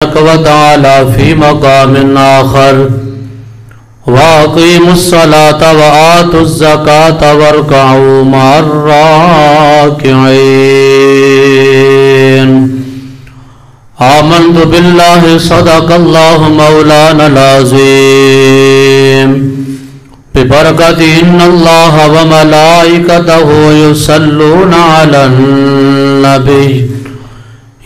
تبارك وتعالى في مقام آخر وأقيموا الصلاة وآتوا الزكاة واركعوا مع الراكعين آمنت بالله صدق الله مولانا العظيم ببركة إن الله وملائكته يصلون على النبي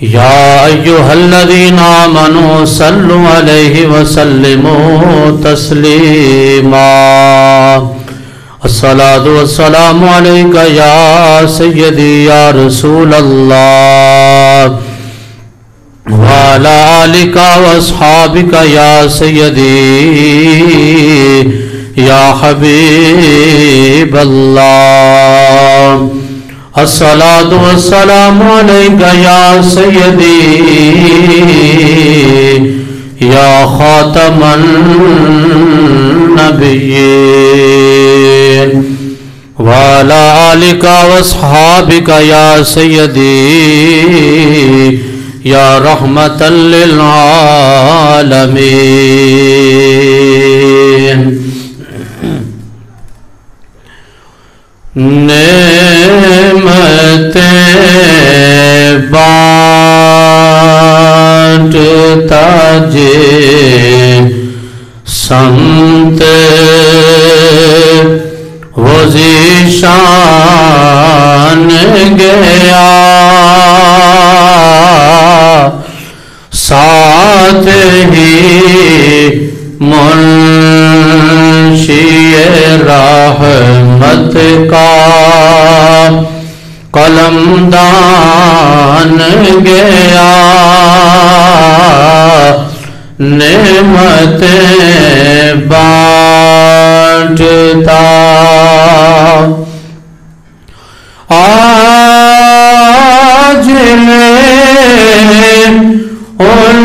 يا أيها الذين آمنوا صلوا عليه وسلموا تسليما الصلاة والسلام عليك يا سيدي يا رسول الله وعلى آلك وأصحابك يا سيدي يا حبيب الله الصلاة والسلام عليك يا سيدي يا خاتم النبيين وعلى آلك وأصحابك يا سيدي يا رحمة للعالمين نعمتیں بانٹتا جے سمت وہ ذیشان گیا ساتھ ہی منشی رحمت کا قلم دان گیا نعمتیں بانٹتا آج ان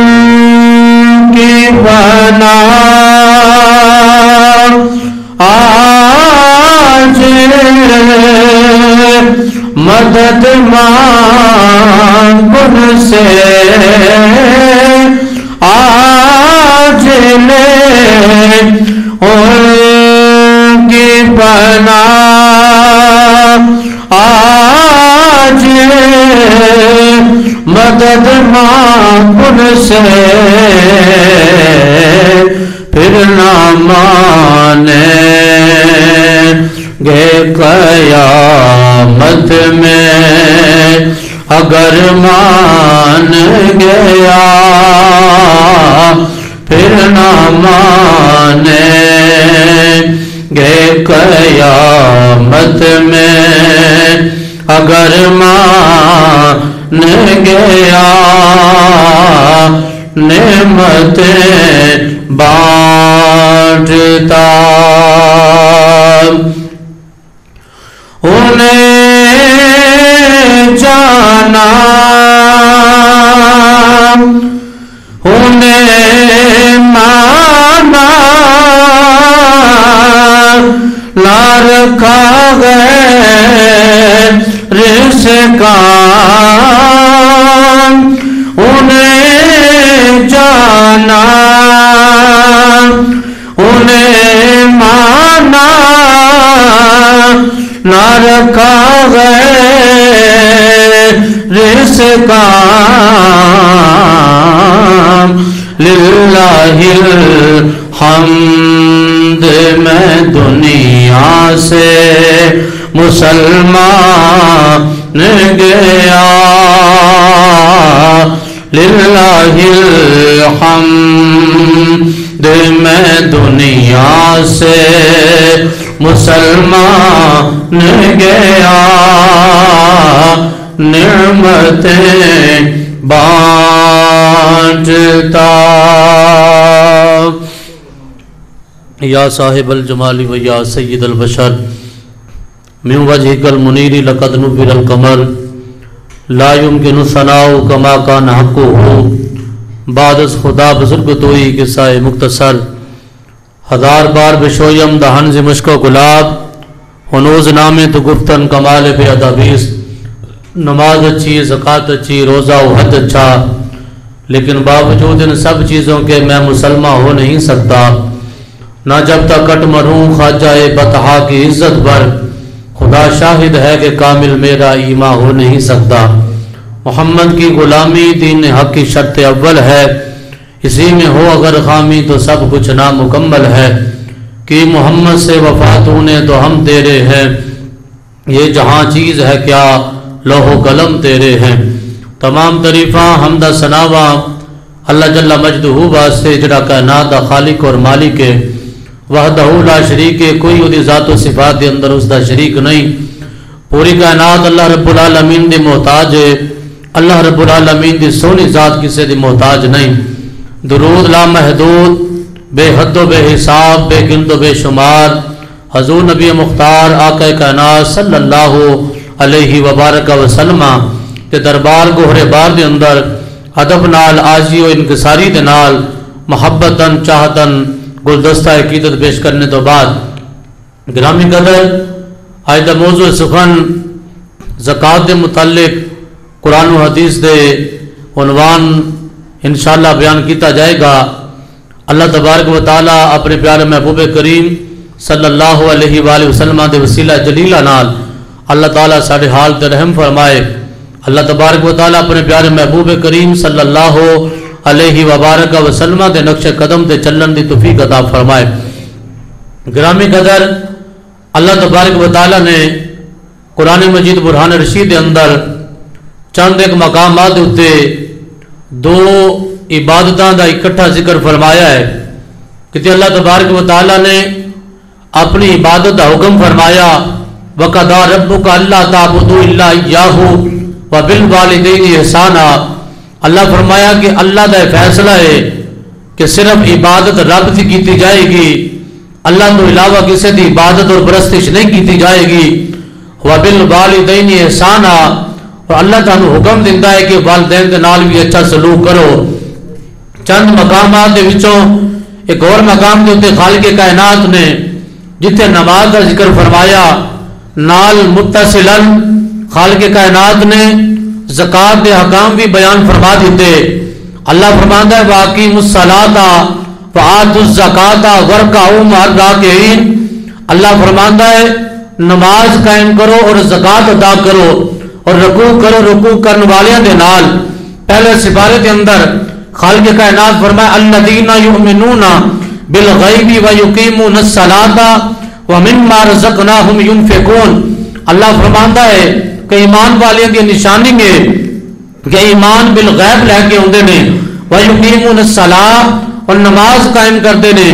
کی بنا آج مدد مانگ ان سے آج لے ان کی بنا آج مدد مانگ ان سے پھر نہ مانے گے قیامت میں اگر مان گیا پھر نہ مانے گے قیامت میں اگر مان گیا نعمتیں بانٹتا انہیں جانا انہیں مانا نہ رکھا غیر رزقاں انہیں جانا انہیں مانا نہ رکھا غیر رزقاں للہ الحمد میں دنیا سے مسلمان گیا للہ الحمد میں دنیا سے مسلمان گیا نعمتیں بانٹتا یا صاحب الجمال و یا سید البشر من وجهك المنیر لقد نور القمر لا يمكن ثناء كما كان حقه بعد از خدا بزرگ توئی قصہ مختصر ہزار بار بشویم دہن ز مشک و گلاب ہنوز نامے تو گفتن کمال بے ادبیس نماز اچھی زکوٰۃ اچھی روزہ و حج اچھا لیکن باوجود ان سب چیزوں کے میں مسلمان ہو نہیں سکتا، نہ جب تک کٹ مروں خواجہ بطحا کی عزت پر، خدا شاہد ہے کہ کامل میرا ایمان ہو نہیں سکتا۔ محمد کی غلامی دین حق کی شرط اول ہے، اسی میں ہو اگر خامی تو سب کچھ نامکمل ہے، کہ محمد سے وفات ہونے تو ہم تیرے ہیں، یہ جہاں چیز ہے کیا لوح و قلم تیرے ہیں۔ تمام تعریفاں حمد ثناواں اللہ جل مجدہ واسطے جڑا کائنات دا خالق اور مالک ہے، وحدہ لا شریک ہے، کوئی وہ ذات و صفات دے اندر اس دا شریک نہیں۔ پوری کائنات اللہ رب العالمین دی محتاج ہے، اللہ رب العالمین دی سونی ذات کسی دی محتاج نہیں۔ درود لا محدود، بے حد و بے حساب، بے گند و بے شمار حضور نبی مختار آقا کائنات صلی اللہ علیہ وبارک وسلم کے دربار گوہرے بار دے اندر ادب نال آجی و انکساری دے نال محبتاً چاہتاً گلدستہ عقیدت پیش کرنے تو بعد گرامی قدر آج دا موضوع سخن زکوٰۃ دے متعلق قرآن و حدیث دے عنوان انشاءاللہ بیان کیتا جائے گا۔ اللہ تبارک و تعالی اپنے پیارے محبوب کریم صلی اللہ علیہ وآلہ وسلم دے وسیلہ جلیلہ نال اللہ تعالیٰ ساڑھے حال تے رحم فرمائے۔ اللہ تبارک و تعالیٰ اپنے پیارے محبوب کریم صلی اللہ علیہ وبارک وسلم دے نقش قدم تے چلن دی توفیق عطا فرمائے۔ گرامی قدر اللہ تبارک و تعالیٰ نے قرآن مجید برہان رشید اندر چند ایک مقامات ہوتے دو عبادتاں دا اکٹھا ذکر فرمایا ہے کہ اللہ تبارک و تعالیٰ نے اپنی عبادت دا حکم فرمایا وَقَضَىٰ رَبُّكَ أَلَّا تَعْبُدُوا إِلَّا إِيَّاهُ وَبِالْوَالِدَيْنِ إِحْسَانًا۔ اللہ فرمایا کہ اللہ دا فیصلہ ہے کہ صرف عبادت رب کی کیتی جائے گی، اللہ تو علاوہ کسی دی عبادت اور پرستش نہیں کیتی جائے گی۔ وَبِالْوَالِدَيْنِ إِحْسَانًا، اور اللہ تعالیٰ حکم دیتا ہے کہ والدین کے نال بھی اچھا سلوک کرو۔ چند مقامات دے وچوں ایک اور مقام دے ہوتے خالق کائنات نے جتنے نماز کا ذکر فرمایا نال متصلاً خالق کائنات نے زکوٰۃ دے حکام بھی بیان فرما دیتے۔ اللہ فرماتا ہے وَأَقِیمُوا الصَّلَاةَ وَآتُوا الزَّکَاةَ وَارْکَعُوا مَعَ الرَّاکِعِینَ۔ اللہ فرماتا ہے نماز قائم کرو اور زکوٰۃ ادا کرو اور رکوع کرو رکوع کرنے والوں دے نال۔ پہلے سپارے کے اندر خالق کائنات فرمایا الذین یؤمنون بالغیب ویقیمون الصلاۃ ومما رزقناہم ینفقون۔ اللہ فرماتا ہے کہ ایمان والوں کی نشانی ہے کہ ایمان بالغیب لے کے آتے ہیں، ویقیمون الصلاۃ اور نماز قائم کرتے ہیں،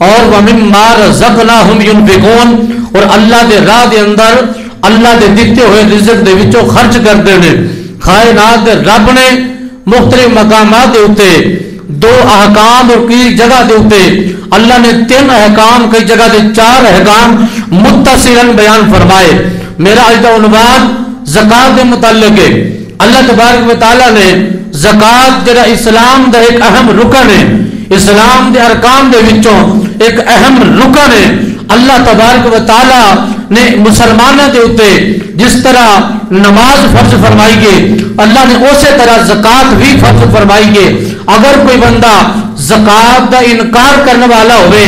اور ومما رزقناہم ینفقون اور اللہ دے راہ دے اندر اللہ دے دیتے ہوئے رزق دے وچوں خرچ کرتے ہیں۔ کائنات دے رب نے مختلف مقامات دے ہوتے دو احکام اور کئی جگہ دے ہوتے اللہ نے 3 احکام کئی جگہ دے 4 احکام متصلاً بیان فرمائے۔ میرا آج دا عنوان زکوٰۃ دے متعلق ہے۔ اللہ تبارک و تعالیٰ نے زکوٰۃ جڑا اسلام دا ایک اہم رکن ہے، اسلام دے ارکان دے وچوں ایک اہم رکن ہے۔ اللہ تبارک و تعالیٰ نے مسلمانوں کے اوتے جس طرح نماز فرض فرمائی گے اللہ نے اسی طرح زکوٰۃ بھی فرض فرمائی گے۔ اگر کوئی بندہ زکوٰۃ کا انکار کرنے والا ہوئے،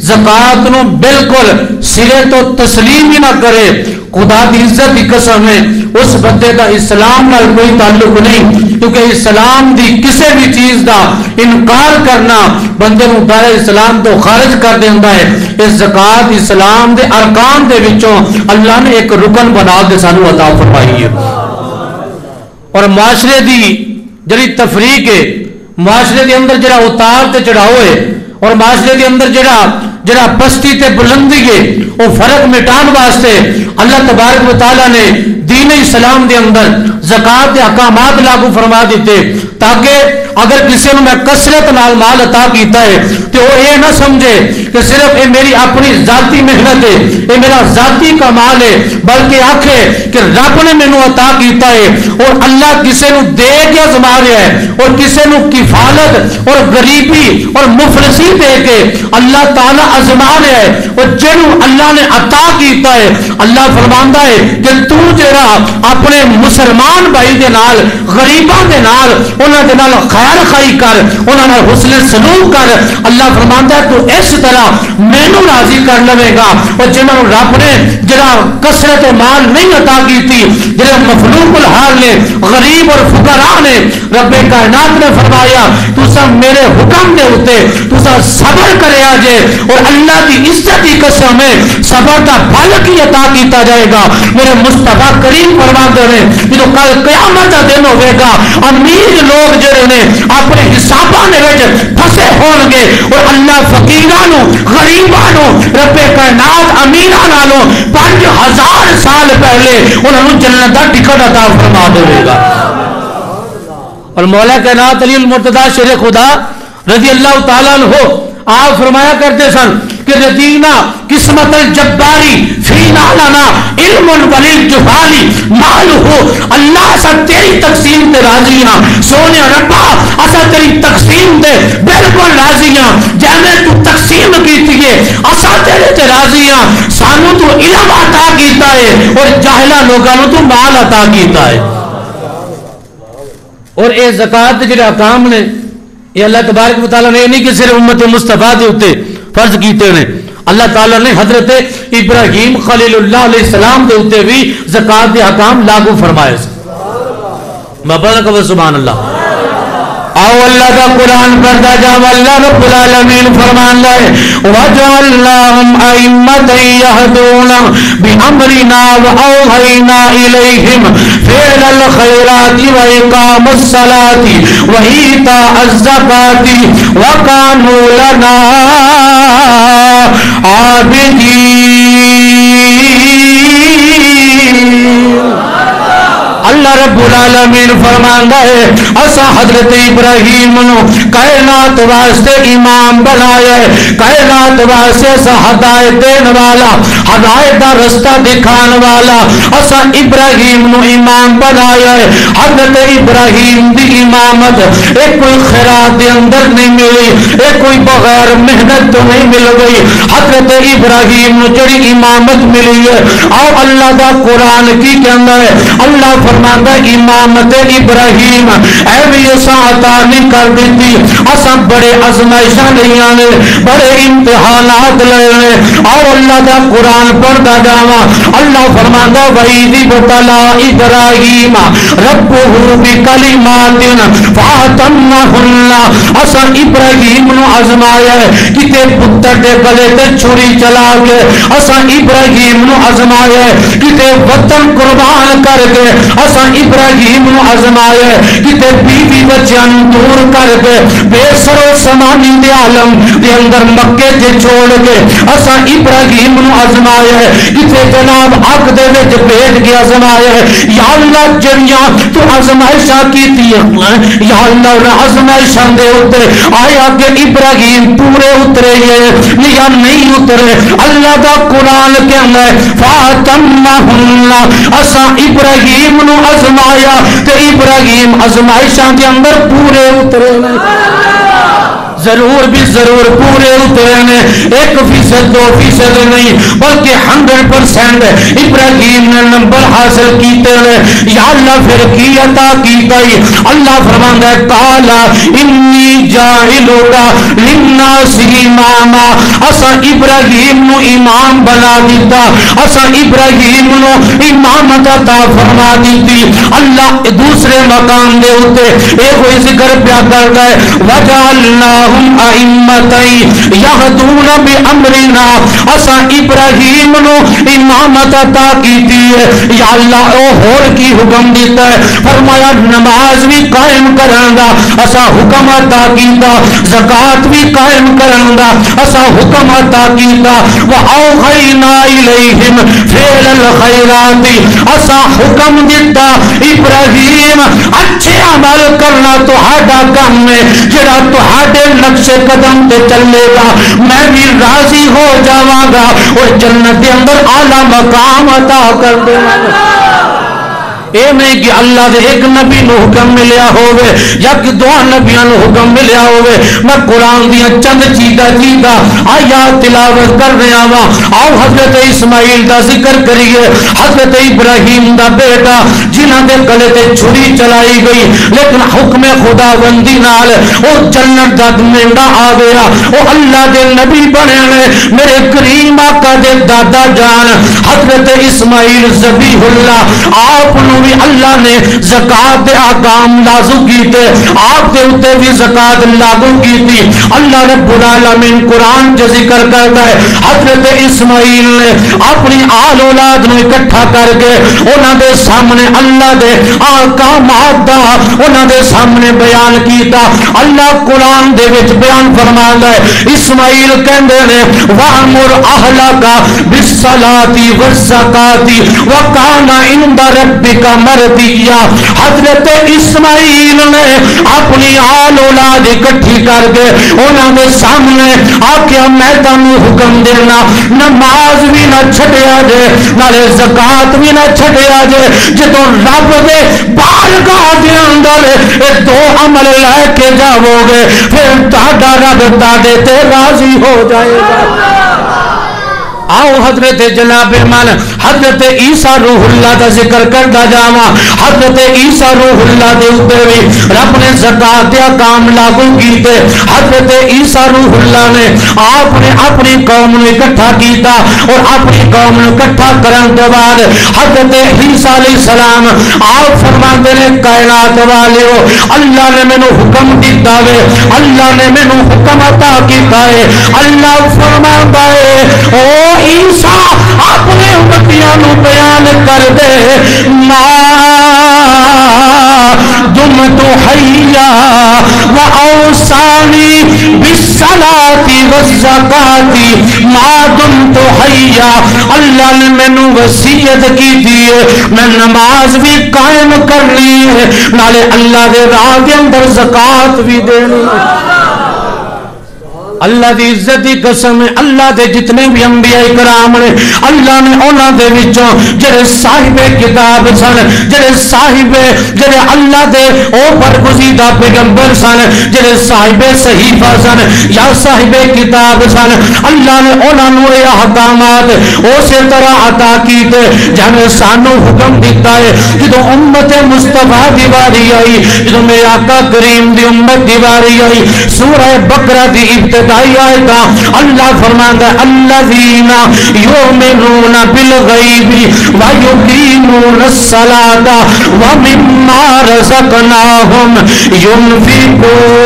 زکوٰۃ نو بالکل سرے تو تسلیم ہی نہ کرے، خدا کی عزت کی قسم ہے اس بندے کا اسلام نال کوئی تعلق نہیں، کیونکہ اسلام دی کسی بھی چیز دا انکار کرنا بندے نو دائرہ اسلام تو خارج کر دیتا ہے۔ اس زکوٰۃ اسلام دے ارکان دے وچوں اللہ نے ایک رکن بنا کے سانو عطا فرمائی ہے۔ اور معاشرے دی جڑی تفریق ہے، معاشرے دے اندر جڑا اتار تے چڑھاؤ ہے، اور معاشرے دے اندر جڑا پستی تے بلندی ہے وہ فرق مٹان واسطے اللہ تبارک و تعالیٰ نے دین اسلام دے اندر زکوٰۃ کے احکامات لاگو فرما دیتے، تاکہ اگر کسی نے میں کثرت نال مال عطا کیتا ہے تو وہ یہ نہ سمجھے کہ صرف یہ میری اپنی ذاتی محنت ہے، یہ میرا ذاتی کمال ہے، بلکہ آکھے کہ رب نے مینوں عطا کیتا ہے اور اللہ کسی نو دے کے آزما رہا ہے، اور کسی نو کفالت اور غریبی اور مفلسی دے کے اللہ تعالیٰ آزما رہا ہے۔ اور جنوں اللہ نے عطا کیتا ہے اللہ فرماندا ہے کہ تو جڑا طرح اپنے مسلمان بھائی دے نال غریباں دے نال انہاں دے نال خیر خائی کر انہاں نال حسن سلوک کر اللہ فرماندا ہے تو اس طرح مینوں راضی کر لوے گا اور جنہاں رب نے جڑا کثرت مال نہیں عطا کیتی جڑے مفلوق الحال نے غریب اور فقراء نے رب کائنات نے فرمایا تسا میرے حکم دے اوتے تسا صبر کریا جے اور اللہ کی عزت کی قسم ہے صبر دا پھل کی عطا کیتا جائے گا میرے مصطفیٰ کریم فرماتے ہیں جدوں کل قیامت دا دن ہوے گا امیر لوگ جڑے نے اپنے حساباں دے وچ پھسے ہون گے اور اللہ فقیراں نو غریباں نو رب کائنات امیراں نالوں 5000 سال پہلے انہاں نو جنت دا ٹکٹ عطا فرما دے گا اور مولا کائنات علی المرتضی شیر خدا رضی اللہ تعالیٰ عنہ آپ فرمایا کرتے سن کہ ردینا قسمت الجباری فینا لنا علم وللجہالی مال ہو اللہ سا تیری تقسیم تے راضی ہاں سونے ربا اسا تیری تقسیم تے بالکل راضی ہاں جیسے تو تقسیم کیتی ہے اسا تیرے تے راضی ہاں سانو تو علم عطا کیتا ہے اور جاہلہ لوگوں تو مال عطا کیتا ہے اور اے زکات جڑے احکام نے یہ اللہ تبارک و تعالیٰ نے نہیں کہ صرف امت مصطفیٰ دے ہوتے فرض کیتے ہیں اللہ تعالیٰ نے حضرت ابراہیم خلیل اللہ علیہ السلام دے ہوتے بھی زکات دے احکام لاگو فرمائے سبحان اللہ آؤ اللہ کا قرآن پڑھتا جاؤ اللہ رب العالمین فرمان لائے وَجَعَلْنَاهُمْ أَئِمَّةً يَهْدُونَ بِأَمْرِنَا وَأَوْحَيْنَا إِلَيْهِمْ فِعْلَ الْخَيْرَاتِ وَإِقَامَ الصَّلَاةِ وَإِيتَاءَ الزَّكَاةِ وَكَانُوا لَنَا عَابِدِينَ اللہ رب العالمین فرماندا ہے اسا حضرت ابراہیم نو کائنات واسطے امام بنایا ہے کائنات واسطے اسا ہدایت دین والا ہدایت دا رستہ دکھان والا اسا ابراہیم نو امام بنایا ہے حضرت ابراہیم دی امامت ایک کوئی خیرات دے اندر نہیں ملی ایک کوئی بغیر محنت تو نہیں مل گئی حضرت ابراہیم نو جڑی امامت ملی ہے اور اللہ دا قرآن کی کہندا ہے اللہ فرماندا امامت ابراہیم اے بھی اسا عطا نہیں کر دیتی اسا بڑے ازمائشاں لیاں نے بڑے امتحانات لے اور اللہ دا قرآن پڑھدا جاواں اللہ فرماندا وَإِذِ ابْتَلَىٰ إِبْرَاهِيمَ رَبُّهُ بِكَلِمَاتٍ فَأَتَمَّهُنَّ اسا ابراہیم نو آزمایا ہے کتے پتر دے گلے تے چھری چلا کے اسا ابراہیم نو آزمایا ہے کتے وطن قربان کر کے اسا ابراہیم نو آزمایا ہے کتے بیوی بچیاں دور کر کے بے سر و سمانی دے عالم دے اندر مکے تے چھوڑ کے اسا ابراہیم نو آزمایا ہے کتے جناب حق دے وچ بھیج کے آزمایا ہے یا اللہ جڑیاں تو آزمائشاں کیتی ہے یا اللہ نے آزمائشاں دے اوتے آیا کہ ابراہیم پورے اترے یا نہیں اترے اللہ دا قرآن کہنا ہے فَاتَمَّهُنَّ اسا ابراہیم نو آزمایا تے ابراہیم آزمائشاں کے اندر پورے اترے ضرور بھی ضرور پورے اترے نے 1% 2% نہیں بلکہ 100% ابراہیم نے نمبر حاصل کیتے ہیں یا اللہ پھر کی عطا کی گئی اللہ فرماندا ہے قالا انی جاعلک للناس اماما اسا ابراہیم نو امام بنا دیتا اسا ابراہیم نو امامت عطا فرما دیتی اللہ دوسرے مقام دے ہوتے ایک کوئی ذکر پیا کرتا ہے وجعلناہم ائمتین یہدون بامرنا اسا ابراہیم نو امامت عطا کیتی ہے یا اللہ او ہور کی حکم دیتا ہے فرمایا نماز بھی قائم کرندا اسا حکم عطا کیتا زکات بھی قائم کرندا اسا حکم عطا کیتا واوحینا الیہم فعل الخیرات اسا حکم دیتا ابراہیم اچھے عمل کرنا تہاڈا کام ہے جڑا تہاڈے نقش قدم تے چلے گا میں بھی راضی ہو جاواں گا اور جنت کے اندر اعلی مقام عطا کر دوں گا اے نہیں کہ اللہ دے ایک نبی نو حکم ملیا ہوئے یا کہ دو نبیاں نو حکم ملیا ہوئے میں قرآن دیا چند چیدہ آیات تلاوت کر رہا ہوا آؤ حضرت اسماعیل دا ذکر کریے حضرت ابراہیم دا بیٹا جنہ دے گلے تے چھری چلائی گئی لیکن حکم خدا بندی نال او جنت دا مینڈا آ گیا او اللہ دے نبی بنے میرے کریم آقا دے دادا جان حضرت اسماعیل ذبیح اللہ آپ نو بھی اللہ نے زکاة دے احکام لازم کیتے آپ دے اتے بھی زکاة لاگو کی تھی اللہ رب العالمین قرآن جو ذکر کرتا ہے حضرت اسماعیل نے اپنی آل اولاد نو اکٹھا کر کے انہاں دے سامنے اللہ دے احکامات دا انہاں دے سامنے بیان کیتا اللہ قرآن دے وچ بیان فرماتا ہے اسماعیل کہندے نے وَأْمُرْ أَهْلَكَ بِالصَّلَاةِ وَالزَّكَاةِ وَكَانَ عِندَ رَبِّكَ مَرْضِيًّا حضرت اسماعیل نے اپنی آل اولاد اکٹھی کر کے انہاں دے سامنے آکھیا میں تانوں حکم دینا نماز بھی نہ چھڈیا جے نالے زکات بھی نہ چھڈیا جے جدوں رب دے بارگاہ دے اندر اے دو عمل لے کے جاؤ گے پھر تہاڈا رب تہاڈے تے راضی ہو جائے گا آؤ حضرت جناب من حضرت عیسیٰ روح اللہ دا ذکر کردا جاواں حضرت عیسیٰ روح اللہ دے اوپر بھی رب نے زکات دے احکام لاگو کیتے حضرت عیسیٰ روح اللہ نے آپ نے اپنی قوم نو اکٹھا کیتا اور اپنی قوم نو اکٹھا کرن دے بعد حضرت عیسیٰ علیہ السلام آپ فرماندے نے کائنات والیو اللہ نے مینوں حکم دتا وے اللہ نے مینوں حکم عطا کیتا ہے اللہ فرماندا ہے او عیسیٰ اپنے امتیاں نو بیان کر دے ما دمت حیا وأوصانی بالصلاة والزکاة ما دمت حیا اللہ نے مینوں وصیت کی دی میں نماز بھی قائم کرنی ہے نالے اللہ دے راہ دے اندر زکات بھی دینی ہے اللہ دی عزت دی قسم ہے اللہ دے جتنے بھی انبیاء کرام نے اللہ نے انہاں دے وچوں جڑے صاحب کتاب سن جڑے صاحب جڑے اللہ دے او برگزیدہ پیغمبر سن جڑے صاحب صحیفہ سن یا صاحب کتاب سن اللہ نے انہاں نو یہ احکامات اسی طرح عطا کیتے جنہیں سانو حکم دیتا ہے جدوں امت مصطفیٰ دی واری آئی جدوں میرے آقا کریم دی امت دی واری آئی سورہ بقرہ دی ابتدائی آیت اللہ فرماتا ہے الذین یؤمنون بالغیب ویقیمون الصلاۃ ومما رزقناہم ينفقون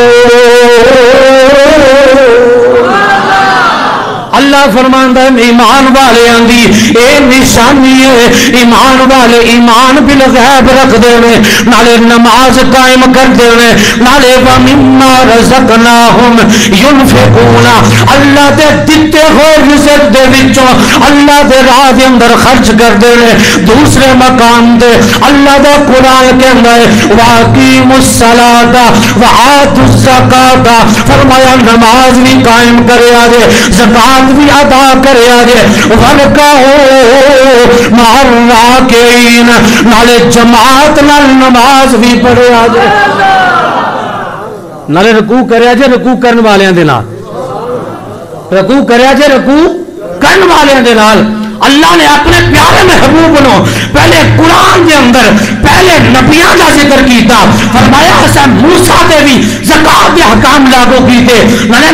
اللہ فرماندا ہے ایمان والے دی اے نشانی ہے ایمان والے ایمان بالغیب رکھ دے نالے نماز قائم کر دے نالے ومما رزقناہم ينفقون اللہ دے دتے ہوئے رزق دے وچوں اللہ دے راہ دے اندر خرچ کر دے دوسرے مقام دے اللہ دا قرآن کہندا ہے واقیموا الصلاۃ وآتوا الزکاۃ فرمایا نماز بھی قائم کریا جے زکات بھی ادا کریا جے ورکعوا مع الراکعین نالے جماعت نال نماز بھی پڑھیا جے نالے رکوع کریا جے رکوع کرن والیاں دے نال رکوع کریا جے رکوع کرن والیاں دے نال اللہ نے اپنے پیارے محبوب نو پہلے قرآن دے اندر پہلے نبیان کا ذکر کیتا فرمایا اسا موسیٰ دے بھی زکاة دے حکام لاگو کیتے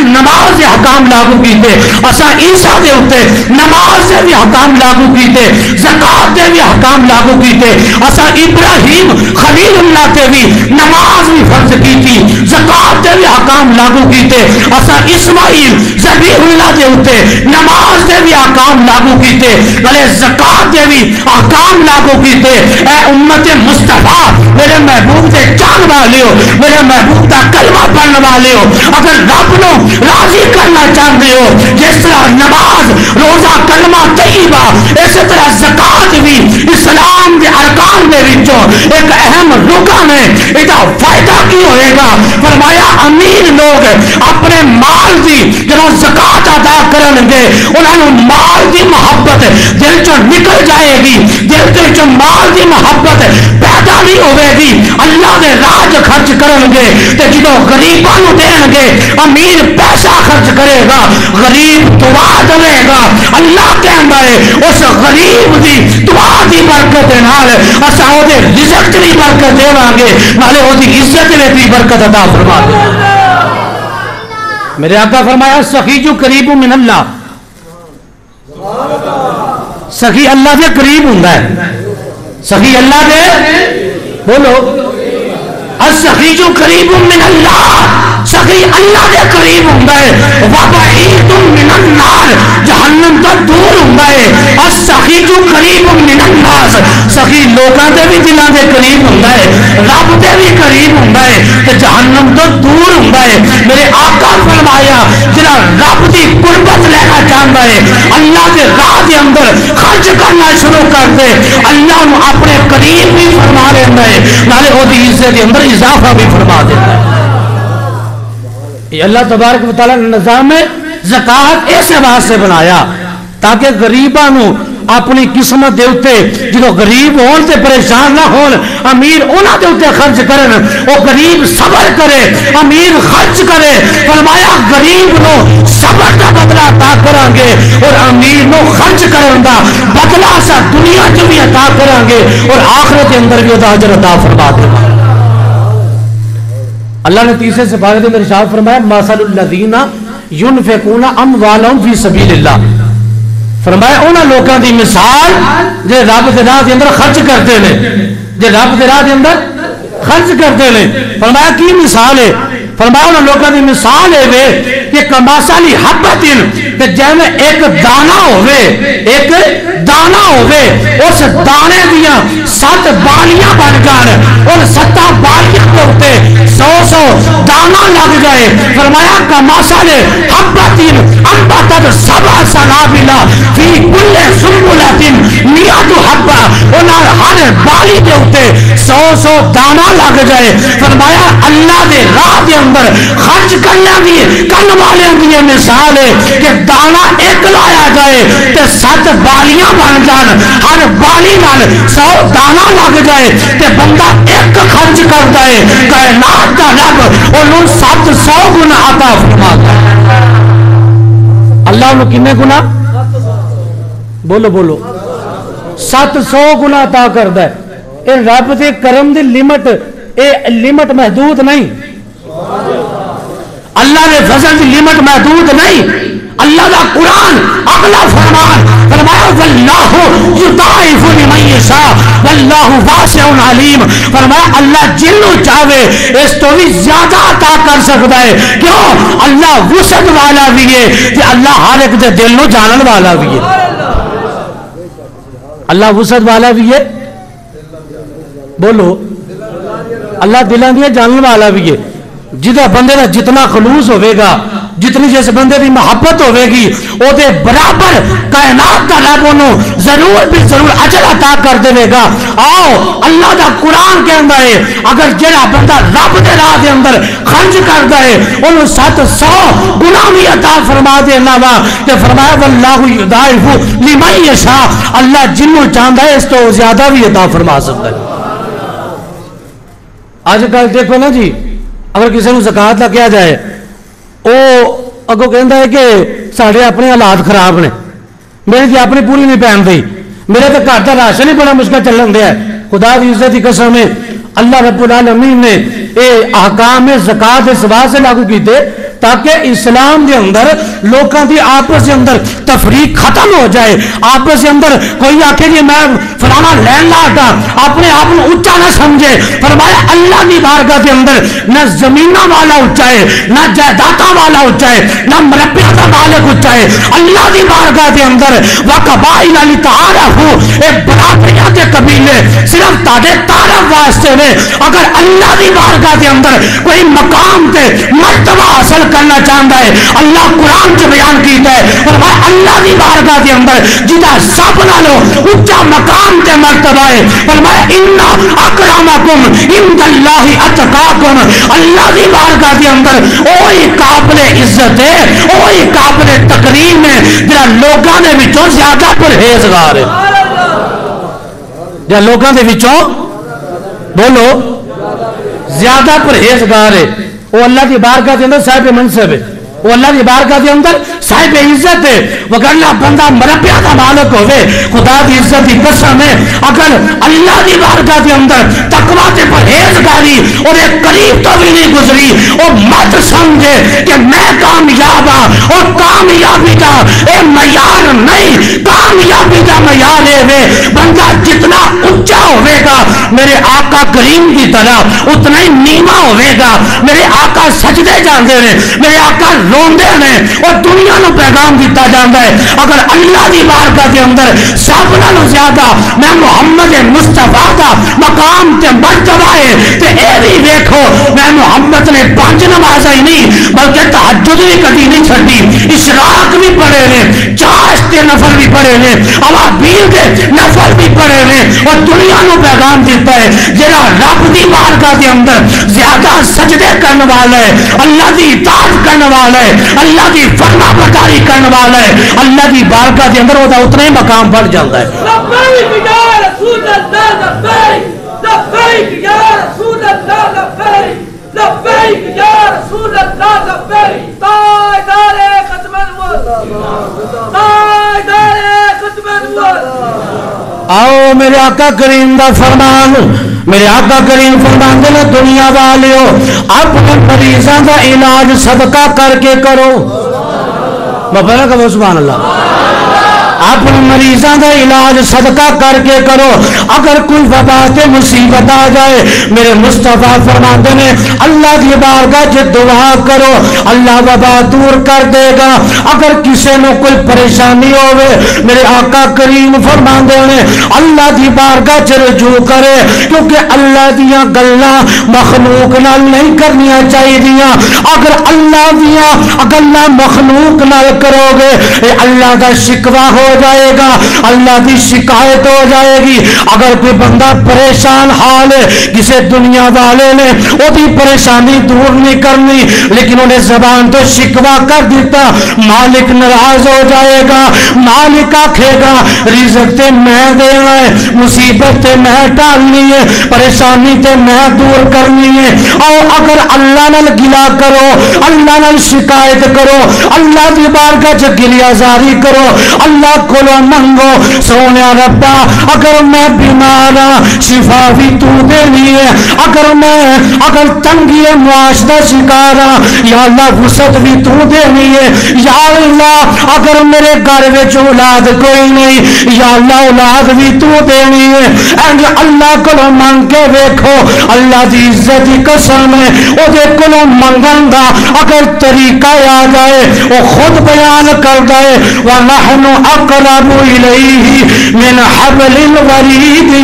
نماز دے حکام لاگو کیتے اسا عیسیٰ دے ہوتے نماز دے بھی حکام لاگو کیتے زکاة دے بھی حکام لاگو کیتے اسا ابراہیم خلیل اللہ دے بھی نماز بھی فرض کیتی زکاة دے بھی حکام لاگو کیتے اسا اسماعیل ذبیح اللہ دے ہوتے نماز دے بھی حکام لاگو کیتے بلے زکاة دے بھی احکام لاگو کیتے اے امت مصطفیٰ میرے محبوب دے جان والے ہو میرے محبوب دا کلمہ پڑھنے والے ہو اگر رب نو راضی کرنا چاہتے ہو جس طرح نماز روزہ کلمہ طیبہ اسی طرح زکاة بھی اسلام دے ارکان دے وچوں ایک اہم رکن ہے ایدہ فائدہ کی ہوئے گا فرمایا امیر لوگ اپنے مال دی جنہوں زکاة ادا کرنگے انہوں مال دی محبت دل چو نکل جائے گی دل چو مال دی محبت کامیابی ہوے گی اللہ دے راہ خرچ کرن گے تے جدوں غریباں نوں دین گے امیر پیسہ خرچ کرے گا غریب دعا دے گا اللہ کہندا ہے اس غریب دی دعا دی برکت دے نال اساں او دے رزق دی برکت دیواں گے نالے او دی عزت دی برکت عطا فرما دے میرے آقا فرمایا سخی جو قریب من اللہ سخی اللہ دے قریب ہوندا ہے سخی اللہ دے بولو السخی جو قریب من اللہ سخی اللہ دے قریب ہوندا ہے وبعید من النار جہنم تو دور ہوندا ہے السخی جو قریب من الناس سخی لوکاں دے بھی دلاں دے قریب ہوندا ہے رب دے بھی قریب ہوندا ہے تے جہنم تو دور ہوندا ہے میرے آقا فرمایا جڑا رب دی قربت لینا چاہندا ہے اللہ دے راہ دے اندر خرچ کرنا شروع کر دے اللہ نو اپنے قریب بھی فرما لیندا ہے نالے او دی عزت دے اندر اضافہ بھی فرما دیندا ہے یہ اللہ تبارک و تعالی نے نظام زکات اس واسطے بنایا تاکہ غریباں نو اپنی قسمت دے اوتے جدوں غریب ہون تے پریشان نہ ہون امیر انہاں دے اوتے خرچ کرن او غریب صبر کرے امیر خرچ کرے فرمایا غریب نو صبر دا بدلہ عطا کران گے اور امیر نو خرچ کرن دا بدلہ سا دنیا جو بھی عطا کران گے اور آخرت کے اندر بھی ادا اجر عطا فرما دے اللہ نے تیسرے سپارے میں ارشاد فرمایا مثل الذین ينفقون اموالهم فی سبیل اللہ فرمایا انہاں لوکاں دی مثال جے رب دے راہ دے اندر خرچ کرتے ہیں جے رب دے راہ دے اندر خرچ کرتے ہیں فرمایا کی مثال ہے فرمایا انہاں لوکاں دی مثال ہے کہ کماسالی حبتن کہ جیویں ایک دانہ ہوئے ایک دانہ ہوئے اس دانے دیاں 7 بالیاں بن جان اور 7 بالیاں کے ہوتے 100 دانہ لگ گئے فرمایا کماسالی حبتن انبتت 7 سنابلا فی کل سنبلتن 100 حبہ انہاں ہر بالی کے ہوتے 100 دانہ لگ گئے فرمایا اللہ دے راہ دے اندر خرچ کرنے والے کی مثال ہے کہ دانا ایک لایا جائے تے 7 بالیاں بن جان ہر بالی نال 100 دانا لگ جائے تے بندہ ایک خرچ کرتا ہے کائنات کا رب انہوں 700 گنا عطا فرماتا ہے اللہ انہوں کنے گنا بولو بولو 700 گنا عطا کرتا ہے اے رب دے کرم دی لمٹ محدود نہیں اللہ نے فضل کی لمٹ محدود نہیں اللہ کا قرآن اگلا فرمان فرمایا واللہ یضاعف لمن یشاء واللہ واسع علیم فرمایا اللہ جنوں چاہے اس تو بھی زیادہ عطا کر سکتا ہے کیوں اللہ وسعت والا بھی ہے کہ اللہ ہر ایک دے دل نو جانن والا بھی ہے اللہ وسعت والا بھی ہے بولو اللہ دلاں دی جانن والا بھی ہے جدہ بندے دا جتنا خلوص ہوئے گا جتنی جس بندے دی محبت ہوئے گی او دے برابر کائنات دا رب انہوں ضرور بھی ضرور اجر عطا کر دے گا آؤ اللہ دا قرآن کے اندر ہے اگر جڑا بندہ رب دے راہ دے اندر خرچ کرتا ہے انہوں 700 گناہ بھی عطا فرما دینا وا کہ فرمایا واللہ یضاعف لمن یشاء اللہ جنوں چاہتا ہے اس تو زیادہ بھی عطا فرما سکتا ہے آج کل دیکھو نا جی اگر کسی نے زکات نہ کیا جائے وہ اگوں کہندا ہے کہ سارے اپنے حالات خراب نے میری جی اپنی پوری نہیں پہن دی میرے تو گھر کا راشن ہی بڑا مشکل چلن دیا ہے خدا کی عزت کی قسم ہے اللہ رب العالمین نے یہ احکام زکات اس واسطے لاگو کیتے تاکہ اسلام دے اندر لوکاں دی آپس دے اندر تفریق ختم ہو جائے آپس دے اندر کوئی آکھے جی میں فلانا لین لاٹا اپنے آپ کو اونچا نہ سمجھے فرمایا اللہ دی بارگاہ دے اندر نہ زمینہ والا اونچا ہے نہ جائیداداں والا اونچا ہے نہ مربیاں دا مالک اونچا ہے اللہ دی بارگاہ دے اندر وقبائل لتعارفوا اے برابریاں دے قبیلے صرف تاڈے تعارف واسطے نے اگر اللہ دی بارگاہ دے اندر کوئی مقام تے مرتبہ حاصل کرنا چاہتا ہے اللہ قرآن سے بیان کیتا ہے فرمایا اللہ دی بارگاہ دے اندر جدا سب نالو اونچا مقام تے مرتبہ ہے فرمایا ان اکرمکم عند اللہ اتقاکم اللہ دی بارگاہ دے اندر اوہی قابل عزت ہے اوہی قابل تکریم ہے جڑا لوکاں دے وچوں زیادہ پرہیزگار ہے جڑا لوکاں دے وچوں بولو زیادہ پرہیزگار ہے، وہ اللہ کی بارگاہ کے اندر صاحب منصب ہے، وہ اللہ کی بارگاہ کے اندر صاحب عزت ہے۔ وگرنہ بندہ مربیہ کا مالک ہوئے، خدا کی عزت کی قسم ہے، اگر اللہ کی بارگاہ کے اندر تقویٰ تے پرہیزگاری اور ایک قریب تو بھی نہیں گزری، اور مت سمجھے کہ میں کامیاب ہوں، اور کامیابی کا اے معیار نہیں، کامیابی کا معیار ہے بندہ جتنا اونچا ہوئے گا میرے آقا کریم کی طرح اتنا ہی نیما ہوئے گا۔ میرے آقا سجدے جاندے ہیں، میرے آقا روندے ہیں، اور دنیا نو پیغام دیتا جاندہ ہے اگر اللہ دی بارگاہ کے اندر سب نالوں زیادہ میں محمد مصطفیٰ دا مقام تے مرتبہ ہے تے اے بھی دیکھو میں محمد نے 5 نمازیں ہی نہیں بلکہ تہجد بھی کبھی نہیں چھڑی، اشراق بھی پڑھے ہیں، چاش تے نفل بھی پڑھے ہیں، اوابیل کے نفل بھی پڑھے ہیں، اور دنیا نو پیغام دیتا ہے جڑا رب دی بارگاہ کے اندر زیادہ سجدے کرنے والا ہے، اللہ دی اطاعت کرنے والا ہے، اللہ کی فرما برداری کرنے والا ہے، اللہ کی بارگاہ کے اندر وہ اتنا ہی مقام بڑھ جاتا ہے۔ لبیک یا رسول اللہ لبیک، لبیک یا رسول اللہ لبیک، لبیک یا رسول اللہ لبیک، تاجدار ختم النبوت، تاجدار ختم النبوت۔ آؤ میرے آقا کریم دا فرمان، میرے آقا کریم فرمان دے دنیا والیو اپنے مریضاں دا علاج صدقہ کر کے کرو، بابا کہو سبحان اللہ، اپنے مریضاں دا علاج صدقہ کر کے کرو۔ اگر کوئی وبا تے مصیبت آ جائے میرے مصطفیٰ فرماندے نے اللہ کی بارگاہ چ دعا کرو اللہ وبا دور کر دے گا۔ اگر کسی نے کوئی پریشانی ہوئے میرے آقا کریم فرماندے نے اللہ کی بارگاہ چ رجوع کرے، کیونکہ اللہ دیاں گلاں مخلوق نال نہیں کرنیاں چاہیے۔ اگر اللہ دیاں گلاں مخلوق نال کرو گے اے اللہ دا شکوہ ہو جائے گا، اللہ کی شکایت ہو جائے گی۔ اگر کوئی بندہ پریشان حال ہے کسی دنیا والے نے وہ بھی پریشانی دور نہیں کرنی لیکن انہیں زبان تو شکوہ کر دیتا، مالک ناراض ہو جائے گا، مالک آکھے گا رزق تے میں دینا ہے، مصیبت تے میں ٹالنی ہے، پریشانی تے میں دور کرنی ہے۔ اور اگر اللہ نال گلا کرو، اللہ نال شکایت کرو، اللہ دی بارگاہ چ گریہ زاری کرو، اللہ کولو منگو سونے ربا اگر میں بیمار ہاں شفا بھی تو دینی ہے، اگر تنگی معاش دا شکار ہاں یا اللہ وسعت بھی تو دینی ہے، یا اللہ اگر میرے گھر وچ اولاد کوئی نہیں یا اللہ اولاد بھی تو دینی ہے۔ اینج اللہ کولو منگ کے دیکھو، اللہ دی عزت دی قسم ہے او دے کولو منگن دا اگر طریقہ آ جائے وہ خود بیان کردا ہے وَنَحْنُ اقرب الیہ من حبل الورید،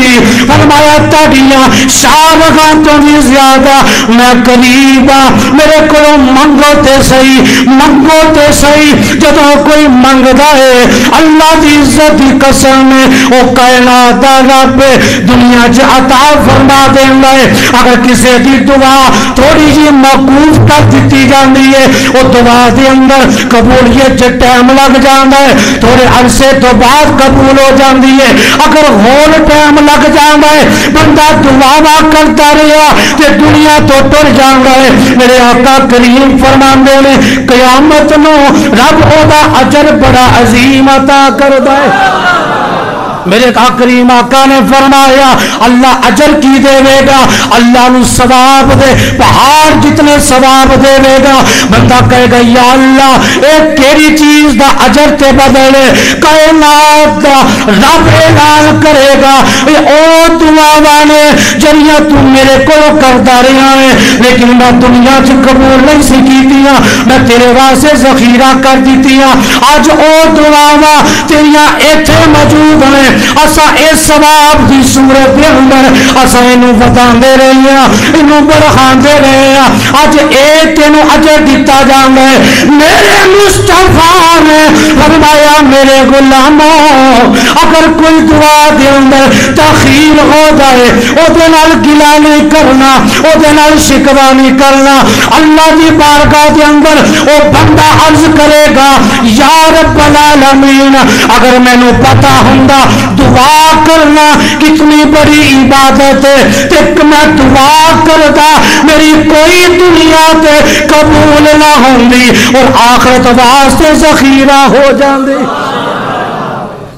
فرمایا تاڑیاں شارغاں تو بھی زیادہ میں قریب ہاں، میرے کو منگو تے صحیح، منگو تے صحیح۔ جدوں کوئی منگدا ہے اللہ دی عزت دی قسم ہے وہ کائنات دا رب دنیا چ عطا فرما دیندا ہے۔ اگر کسی دی دعا تھوڑی جی موقوف کر دتی جاندی ہے وہ دعا دے اندر قبولیت چ ٹائم لگ جاندا ہے، تھوڑے عرصے تو بعد قبول ہو جاندی ہے۔ اگر ہول ٹائم لگ جاندا ہے بندہ دعا کرتا رہا تے دنیا تو ٹر جاندا ہے۔ میرے آقا کریم فرماندے نے قیامت نو رب او دا اجر بڑا عظیم عطا کردا ہے۔ میرے کریم آقا نے فرمایا اللہ اجر کی دے گا، اللہ نو ثواب دے پہاڑ جتنے ثواب دے گا۔ بندہ کہے گا یا اللہ ایک کیڑی چیز دا اجر تے بدلے، کائنات دا رب اعلان کرے گا اے او دعاواں نے جڑیاں تو میرے کول کردا رہیا ہے لیکن میں دنیا چ قبول نہیں سی کیتیاں، میں تیرے واسطے ذخیرہ کر دتیاں، اج او دعاواں تیریاں ایتھے موجود ہیں، اسا اس ثواب دی صورت دے اندر اسا اینو وداندے رہے ہیں، اینو بڑھاندے رہے ہیں، اج اے تینوں اجر دتا جاندا ہے۔ میرے مصطفیٰ نے فرمایا میرے غلاموں اگر کوئی دعا دے اندر تاخیر ہو جائے او دے نال گلا نہیں کرنا، او دے نال شکوا نہیں کرنا، اللہ دی بارگاہ دے اندر او بندہ عرض کرے گا یا رب العالمین اگر مینوں پتہ ہوندا دعا کرنا کتنی بڑی عبادت ہے، تے میں دعا کرتا میری کوئی دنیا تے قبول نہ ہوندی اور آخرت واسطے ذخیرہ ہو جاندی۔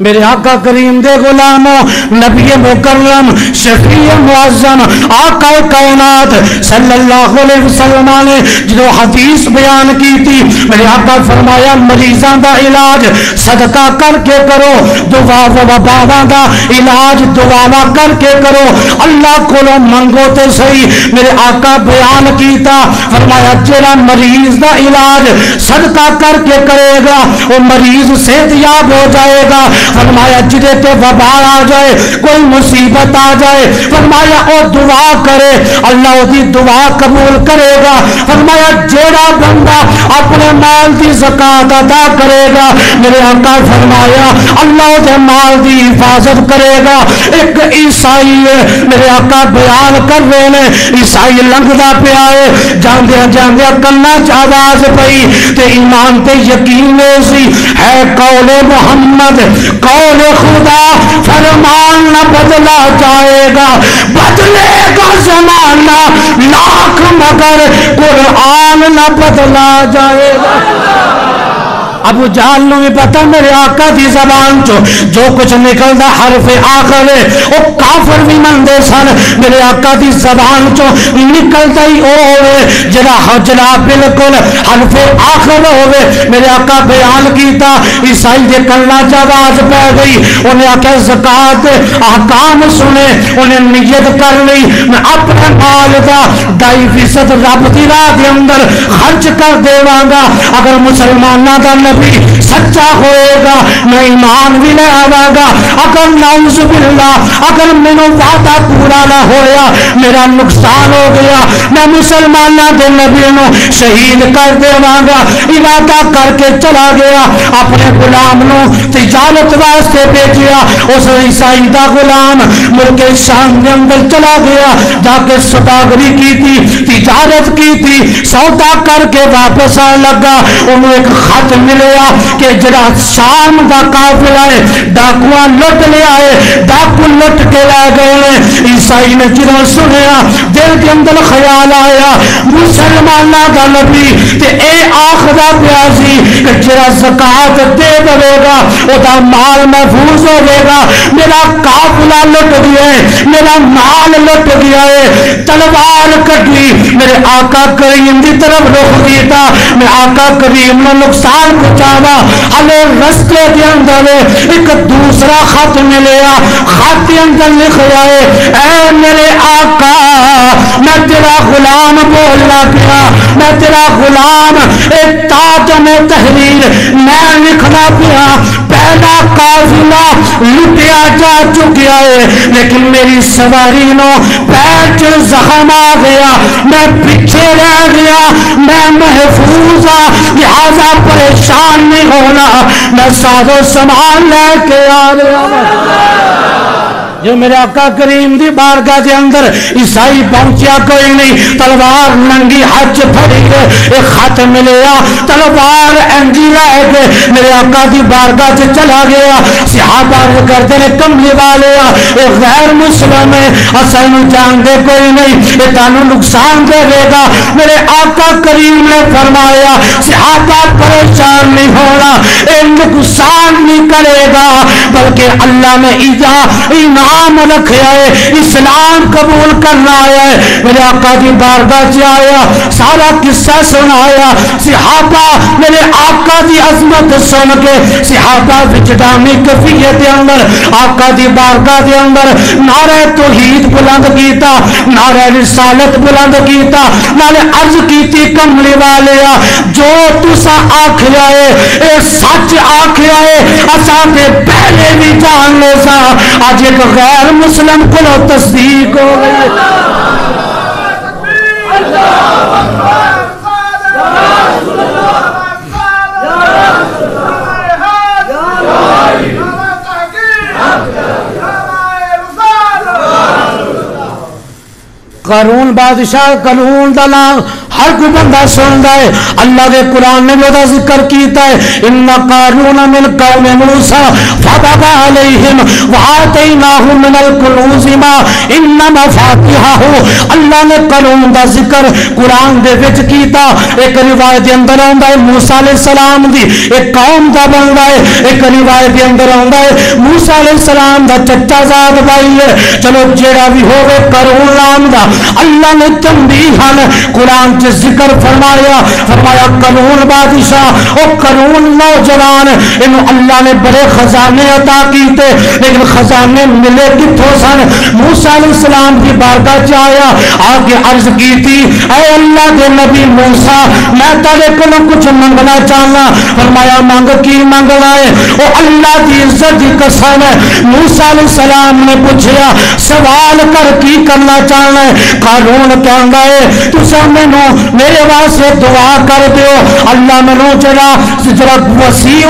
میرے آقا کریم دے غلاموں، نبی مکرم شفیع معظم آقا کائنات صلی اللہ علیہ وسلم نے جو حدیث بیان کی تھی، میرے آقا فرمایا مریضاں دا علاج صدقہ کر کے کرو، دعا و وباواں دا علاج دعا کر کے کرو، اللہ کولوں منگو تے صحیح۔ میرے آقا بیان کیتا فرمایا جڑا مریض دا علاج صدقہ کر کے کرے گا وہ مریض صحت یاب ہو جائے گا۔ فرمایا جدے تے وبا آ جائے، کوئی مصیبت آ جائے، فرمایا او دعا کرے اللہ دی دعا قبول کرے گا۔ فرمایا جیڑا بندہ اپنے مال دی زکات ادا کرے گا، میرے آقا فرمایا اللہ دے مال دی حفاظت کرے گا۔ ایک عیسائی میرے آقا بیان کر رہے نے، عیسائی لنگدا پیا ہے، جاندیاں جاندیاں کنا چ آواز پئی تے ایمان تے یقین سی ہے قول محمد قول خدا، فرمان نہ بدلا جائے گا، بدلے گا زمانہ لاکھ مگر قرآن نہ بدلا جائے گا۔ ابو جہل نو بھی پتا میرے آقا دی زبان چو جو کچھ نکلدا حرف آخر ہے وہ کافر بھی مندے سن، میرے آقا دی زبان چو نکلدا ہی ہوئے جڑا بالکل حرف آخر ہوئے۔ میرے آقا بیان کیتا عیسائی دے کلا جواز پہ گئی، انہیں آکھا زکات احکام سنے، انہیں نیت کر لی میں اپنے مال دا 2.5% رب دی راہ دے اندر خرچ کر دیواں گا، اگر مسلماناں دا نبی سچا ہوئے گا میں ایمان بھی لے آواں گا، اگر نعوذ باللہ اگر مینوں وعدہ پورا نہ ہویا میرا نقصان ہو گیا میں مسلماناں دے نبی نو شہید کر دیواں گا۔ ارادہ کر کے چلا گیا، اپنے غلام نو تجارت واسطے بھیجیا، اس عیسائی دا غلام ملک شام دے اندر چلا گیا، جا کے سوداگری کی تھی، تجارت کی تھی، سودا کر کے واپس آ لگا، انہوں ایک خط ملیا کہ جڑا شام دا قافلہ ہے ڈاکواں لٹ لیا ہے، ڈاکو لٹ کے لے گئے۔ عیسائی نے جدوں سنیا دل کے اندر خیال آیا مسلماناں دا نبی تے اے آخدا پیا سی کہ جڑا زکات دے دے گا او دا مال محفوظ ہوے گا، میرا قافلہ لٹ گیا ہے، میرا مال لٹ گیا ہے۔ تلوار کٹی میرے آقا کریم دی طرف رخ کیتا، میں آقا کریم نو نقصان پہنچاوا، ہلے رستے دے اندر ایک دوسرا خط ملیا، خط کے اندر لکھا ہے اے میرے آقا میں تیرا غلام بولنا پیا، میں تیرا غلام ایک تاجم تحریر میں لکھنا پیا، پہلا قافلہ لٹیا جا چکیا ہے لیکن میری سواری نو پیر چ زخم آ گیا، میں پیچھے رہ گیا، میں محفوظ ہاں لہذا پریشان نہیں ہونا، میں ساز و سامان لے کے آ رہا جو میرے آقا کریم دی بارگاہ دے اندر عیسائی پہنچیا کوئی نہیں، تلوار ننگی ہاتھ پھڑی گئے، ایک خط ملیا تلوار انجی لائے گئے، میرے آقا دی بارگاہ سے چلا گیا، صحابہ کرتے نے کملی والے ایک غیر مسلم ہے اصل نو جان دے کوئی نہیں، یہ تانو نقصان دے دے گا۔ میرے آقا کریم نے فرمایا صحابہ پریشان نہیں ہونا، یہ نقصان نہیں کرے گا بلکہ اللہ نے ایمان رکھا ہے، اسلام قبول کرنا آیا ہے۔ میرے آقا کی بارگاہ سے آیا، سارا قصہ سنایا، صحابہ میرے آقا کی عظمت سن کے صحابہ وجدانی کیفیت کے اندر آقا کی بارگاہ کے اندر نعرہ توحید بلند کیتا، نعرہ رسالت بلند کیتا، نالے عرض کیتی کملی والے جو تسا آکھیا ہے اے سچ آکھیا ہے، اساں تے پہلے بھی جان لے سا، اج ایک غیر مسلم کو تصدیق ہو گئی۔ قارون بادشاہ، قارون دا نام ہر کوئی بندہ سنتا ہے اللہ کے قرآن نے وہ ذکر کیتا ہے ان قارون من قوم موسیٰ فبغى علیہم وآتیناہ من الکنوز ما ان مفاتحہ اللہ نے قارون دا ذکر قرآن دے وچ کیتا ایک روایت دے اندر آندا ہے موسیٰ علیہ السلام دی ایک قوم دا بندا ہے ایک روایت دے اندر آندا ہے موسیٰ علیہ السلام دا چچا زاد بھائی ہے چلو جیڑا بھی ہوے قارون نام دا اللہ نے تنبیہاً قرآن چ ذکر فرمایا قارون بادشاہ او قارون نوجوان انہوں اللہ نے بڑے خزانے عطا کیتے لیکن خزانے ملے کتھوں سن موسیٰ علیہ السلام کی بارگاہ چ آیا آگے عرض کی تھی اے اللہ کے نبی موسیٰ میں تیرے کو کچھ منگنا چاہنا فرمایا مانگ کی منگنا ہے او اللہ کی عزت کی قسم ہے موسیٰ علیہ السلام نے پوچھا سوال کر کی کرنا چاہنا ہے قارون کہندا ہے تساں مینوں میرے واسطے دعا کر دیو اللہ مینوں جڑا وسیع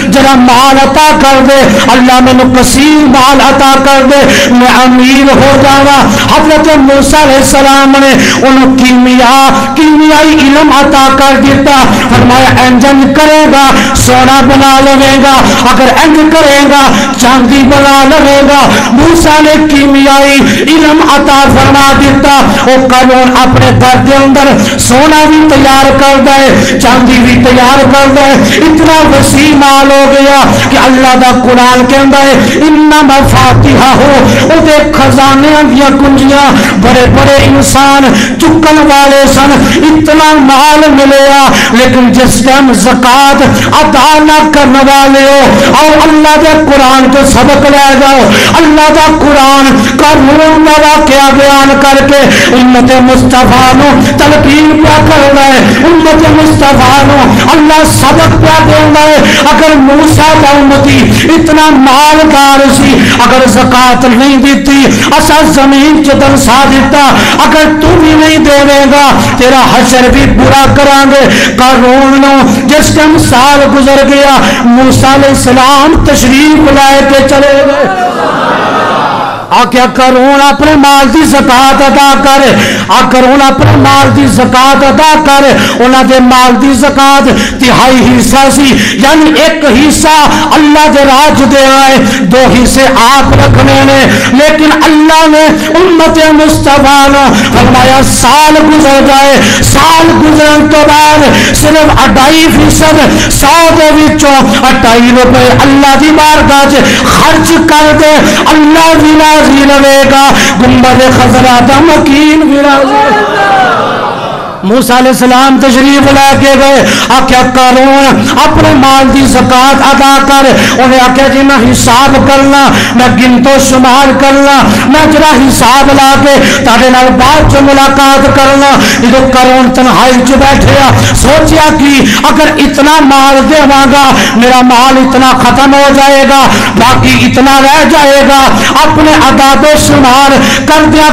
جڑا مال عطا کر دے اللہ مینوں کثیر مال عطا کر دے میں امیر ہو جاواں حضرت موسیٰ علیہ السلام نے انہوں کیمیائی علم عطا کر دیتا فرمایا انجن کرے گا سونا بنا لے گا اگر انج کرے گا چاندی بنا لے گا موسیٰ نے کیمیائی علم عطا فرما دیتا وہ قارون اپنے گھر کے اندر سونا بھی تیار کر دے چاندی بھی تیار کر دے اتنا وسیع مال ہو گیا کہ اللہ دا قرآن کہندا ہے انما فاتحہ ہو او دے خزانے دیا کنجیاں بڑے بڑے انسان چکن والے سن اتنا مال ملیا لیکن جس ٹائم زکات ادا نہ کرنے والے ہو اور اللہ دے قرآن کو سبق لے جاؤ اللہ دا قرآن قارون دا واقعہ بیان کر کے امت مصطفیٰ نو تلقین پیا کر رہے امت مصطفیٰ نو اللہ سبق پیا دے رہے اگر موسیٰ دا امتی اتنا مالدار سی اگر زکات نہیں دیتی اسا زمین چدن سا دیتا اگر تو بھی نہیں دے گا تیرا حشر بھی برا کران گے قارون نو جس ٹائم سال گزر گیا موسیٰ علیہ السلام تشریف لائے کے چلے گئے آکیا قارون اپنے مال دی زکات ادا کرے قارون اپنے مال دی زکات ادا کرے انہاں دے مال دی زکات تہائی حصہ سی یعنی ایک حصہ اللہ دے راج دے آئے دو حصے آپ رکھنے نے لیکن اللہ نے امت مصطفیٰ نے فرمایا سال گزر جائے سال گزرن تو بعد صرف 2.5% 100 دے وچوں 2.5 روپے اللہ دی بارگاہ وچ خرچ کر دے اللہ بھی راضی رہے گا گنبد خضرا دا مکین بھی راضی موسیٰ علیہ السلام تشریف لے کے گئے آکھیا قارون اپنے مال دی زکات ادا کر انہیں آکھیا جی میں حساب کرنا میں گنتو شمار کرنا میں جرا حساب لا کے تاڑے نال بعد جو ملاقات کرنا جو قارون تنہائی جو بیٹھے سوچیا کہ اگر اتنا مال دے گا میرا مال اتنا ختم ہو جائے گا باقی اتنا رہ جائے گا اپنے عداد و شمار کر دیا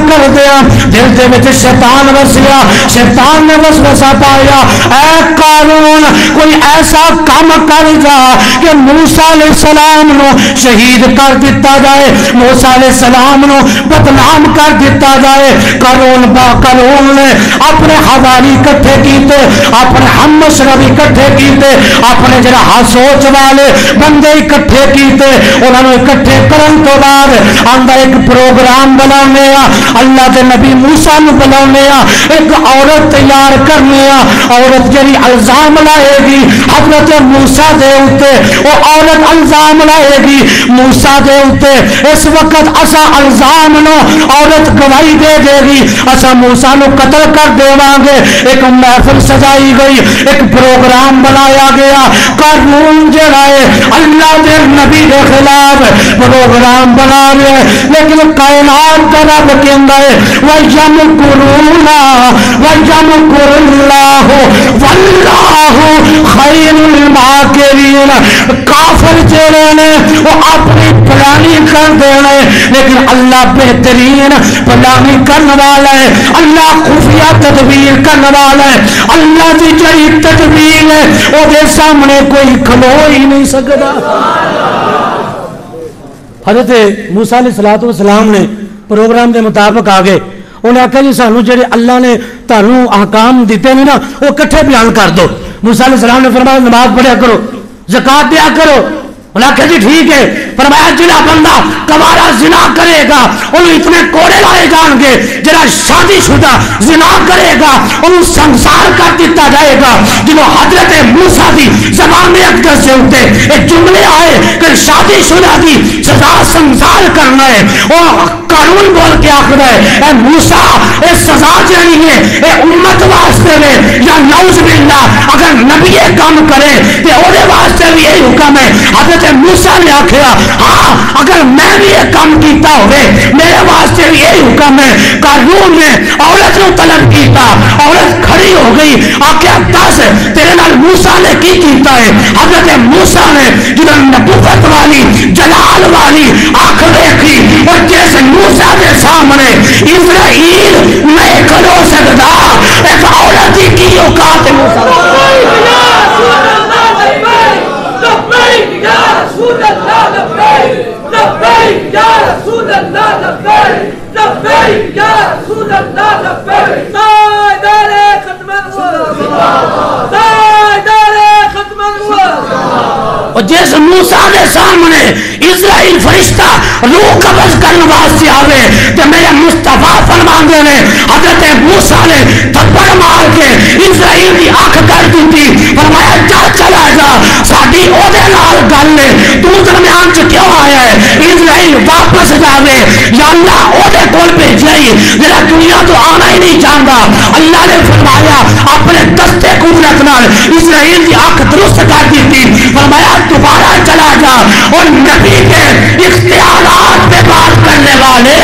دل دے وچ شیطان وسیا شیطان نے وسوسہ پایا اے قارون کوئی ایسا کام کر جا کہ موسیٰ علیہ السلام نو شہید کر دیتا جائے موسیٰ علیہ السلام نو بدنام کر دیتا جائے قارون نے اپنے حوالی کٹھے کیتے اپنے ہم مشربی کٹھے کیتے اپنے جرا سوچ والے بندے اکٹھے کیتے انہوں نے اکٹھے کرن تو بعد آندہ ایک پروگرام بنانے اللہ کے نبی موسیٰ نے بنانے ایک عورت تیار کرنے عورت جری الزام لائے گی حضرت موسیٰ دے ہوتے وہ عورت الزام لائے گی موسیٰ دے ہوتے اس وقت اسا الزام نو عورت گواہی دے دے گی اسا موسیٰ نو قتل کر دیوانگے ایک محفل سجائی گئی ایک پروگرام بنایا گیا قارون جرائے اللہ دے نبی دے خلاف پروگرام بنا رہے لیکن کائنات کا رب کہندا ہے وَيَمْكُرُونَ وَيَمْكُرُ اللَّهُ وَاللَّهُ خَيْرُ الْمَاكِرِينَ کافر جڑے نے وہ اپنی پلانی کر دینے لیکن اللہ بہترین پلانی کرنے والا ہے اللہ خفیہ تدبیر کرنے والا ہے اللہ کی جڑی تدبیر ہے وہ دے سامنے کوئی کھلو ہی نہیں سکتا حضرت موسیٰ علیہ السلام نے پروگرام کے مطابق آگے انہیں آخیا جی سانو جڑے اللہ نے تانوں احکام دیتے ہیں نا وہ کٹھے بیان کر دو. موسیٰ علیہ السلام نے فرمایا نماز پڑھیا کرو, زکات دیا کرو. انہوں نے کہا جی ٹھیک ہے. فرمایا جڑا بندہ کمارا زنا کرے گا انہوں اتنے کوڑے لائے جان گے, جڑا شادی شدہ زنا کرے گا انہوں سنسار کر دیتا جائے گا. جنہوں حضرت موسیٰ دی زبان اقدس سے ہوتے ایک جملے آئے کہ شادی شدہ دی سزا سنسار کرنا ہے, وہ قانون بول کے آخر ہے اے موسیٰ اے سزا جانی ہے اے امت واسطے میں, یا نعوذ باللہ اگر نبی کام کرے تو وہ واسطے بھی یہی حکم ہے. حضرت موسیٰ نے آخیا ہاں اگر میں بھی یہ کام کیتا ہوئے میرے واسطے بھی یہی حکم ہے. قانون نے عورت کو طلب کیتا, عورت کھڑی ہو گئی, آخیا دس تیرے نال موسیٰ نے کی کیتا ہے. حضرت موسیٰ نے جنہوں نبوت والی جلال والی آنکھ دیکھی اور جیسے موسیٰ کے سامنے اسرائیل نہیں کھلو سکتا ایک عورت ہی کی اوقات موسیٰ. اور جس موسیٰ کے سامنے اسرائیل فرشتہ روح قبض کرنے واسطے آوے تو میرے مصطفیٰ فرماندے نے حضرت موسیٰ نے تھپڑ مار کے اسرائیل کی آنکھ کر دی تھی. فرمایا جا چلا جا ساڈی اودے نال گل ہے, تو درمیان چ کیوں آیا ہے؟ اسرائیل واپس جاوے یا اللہ اودے کول بھیجائی جڑا دنیا تو آنا ہی نہیں چاہتا. اللہ نے فرمایا اپنے دستے قدرت نال اسرائیل کی آنکھ درست کر دی تھی. فرمایا دوبارہ چلا جا. اور نبی کے اختیارات پہ بات کرنے والے,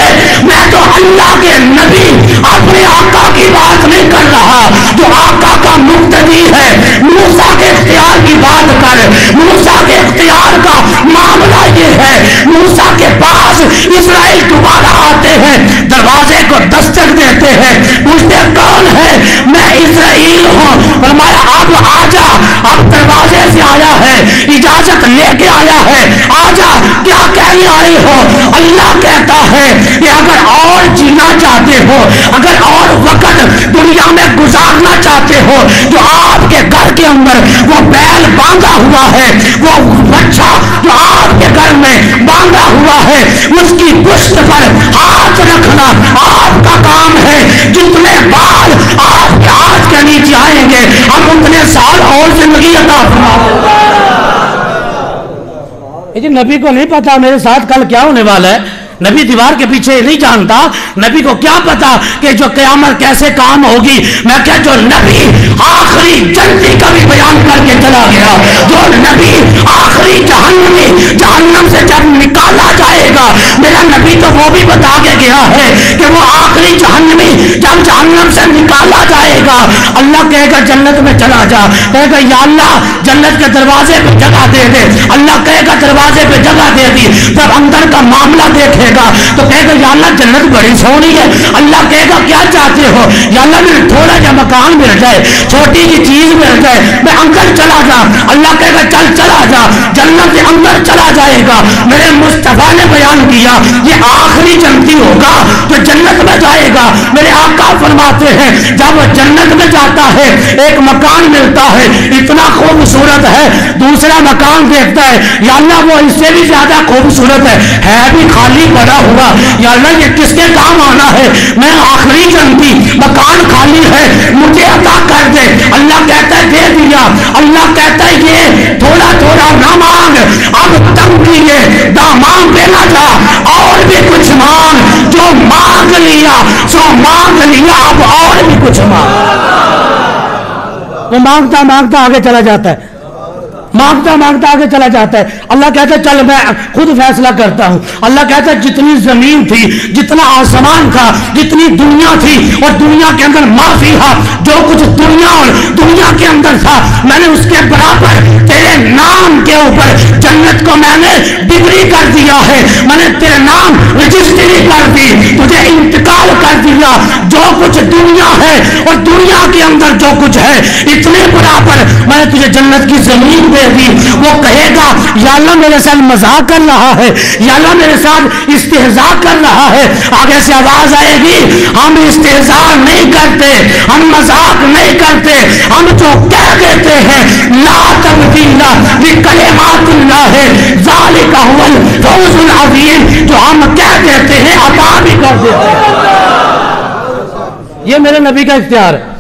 میں تو اللہ کے نبی اپنے آقا کی بات نہیں کر رہا جو آقا کا مقتدی ہے. موسیٰ کے اختیار کی بات کر. موسیٰ کے اختیار کا معاملہ یہ ہے, موسیٰ کے پاس اسرائیل دوبارہ آتے ہیں, دروازے کو دستک دیتے ہیں, پوچھتے کون ہے؟ میں اسرائیل ہوں. فرمایا اب آجا, اب دروازے سے آیا ہے, اجازت لے کے آیا ہے, آجا کیا کہنے آئے ہو؟ اللہ کہتا ہے کہ اگر اور جینا چاہتے ہو, اگر اور وقت دنیا میں گزارنا چاہتے ہو, جو آپ کے گھر کے اندر وہ بیل باندھا ہوا ہے, وہ بچہ جو آپ کے گھر میں باندھا ہوا ہے, اس کی پشت پر ہاتھ رکھنا آپ کا کام ہے. جتنے بال آپ کے ہاتھ کے نیچے آئیں گے ہم اتنے سال اور زندگی عطا فرمائیں. جی نبی کو نہیں پتا میرے ساتھ کل کیا ہونے والا ہے. نبی دیوار کے پیچھے نہیں جانتا. نبی کو کیا پتا کہ جو قیامت کیسے کام ہوگی. میں کیا جو نبی آخری جنتی کا بھی بیان کر کے چلا گیا, جو نبی آخری جہنم سے جب نکالا جائے گا, میرا نبی تو وہ بھی بتا کے گیا ہے کہ وہ آخری جہنمی جب جہنم سے نکالا جائے گا اللہ کہے گا جنت میں چلا جا. کہے گا یا اللہ جنت کے دروازے پہ جگہ دے دے. اللہ کہے گا دروازے پہ جگہ دے دی. جب اندر کا معاملہ دیکھے گا تو کہے گا یا اللہ جنت بڑی سونی ہے. اللہ کہے گا کیا چاہتے ہو؟ یا اللہ مجھے تھوڑا جا مکان مل جائے, چھوٹی سی چیز مل جائے, میں اندر چلا جا. اللہ کہے گا چل چلا جا, جنت کے اندر چلا جائے گا. میرے مصطفیٰ نے بیان کیا یہ آخری جنتی ہوگا جو جنت میں جائے گا. میرے آقا فرماتے ہیں جب وہ جنت میں جاتا ہے ایک مکان ملتا ہے اتنا خوبصورت ہے, دوسرا مکان دیکھتا ہے یا اللہ وہ اس سے بھی زیادہ خوبصورت ہے بھی خالی پڑا ہوا. یا اللہ یہ کس کے کام آنا ہے؟ میں آخری جنتی, مکان خالی ہے, مجھے عطا کر دے. اللہ کہتا ہے دے دیا. اللہ کہتا ہے یہ تھوڑا تھوڑا نہ مانگ, اب تنگ کیے دامام پہ نہ جا, اور بھی کچھ مانگ. جو مانگ لیا سو مانگ لیا, اب اور بھی کچھ مانگ. وہ مانگتا مانگتا آگے چلا جاتا ہے, مانگتا مانگتا آگے چلا جاتا ہے. اللہ کہتا ہے چل میں خود فیصلہ کرتا ہوں. اللہ کہتا ہے جتنی زمین تھی, جتنا آسمان تھا, جتنی دنیا تھی اور دنیا کے اندر معافی ہے, جو کچھ دنیا اور دنیا کے اندر تھا میں نے اس کے برابر تیرے نام کے اوپر جنت کو میں نے ڈگری کر دیا ہے. میں نے تیرے نام رجسٹری کر دی, تجھے انتقال کر دیا. جو کچھ دنیا ہے اور دنیا کے اندر جو کچھ ہے اتنے برابر میں نے تجھے تجھے جنت کی زمین دے دی، وہ کہے گا یا اللہ میرے ساتھ مذاق کر رہا ہے، یا اللہ میرے ساتھ استہزاء کر رہا ہے. آگے سے آواز آئے گی ہم استہزاء نہیں کرتے، ہم مذاق نہیں کرتے، ہم جو کہہ دیتے ہیں لا تبدیل لکلمات اللہ ذالک هو الفوز العظیم، جو ہم کہہ دیتے ہیں عطا بھی کر دیتے ہیں. یہ میرے نبی کا اختیار ہے،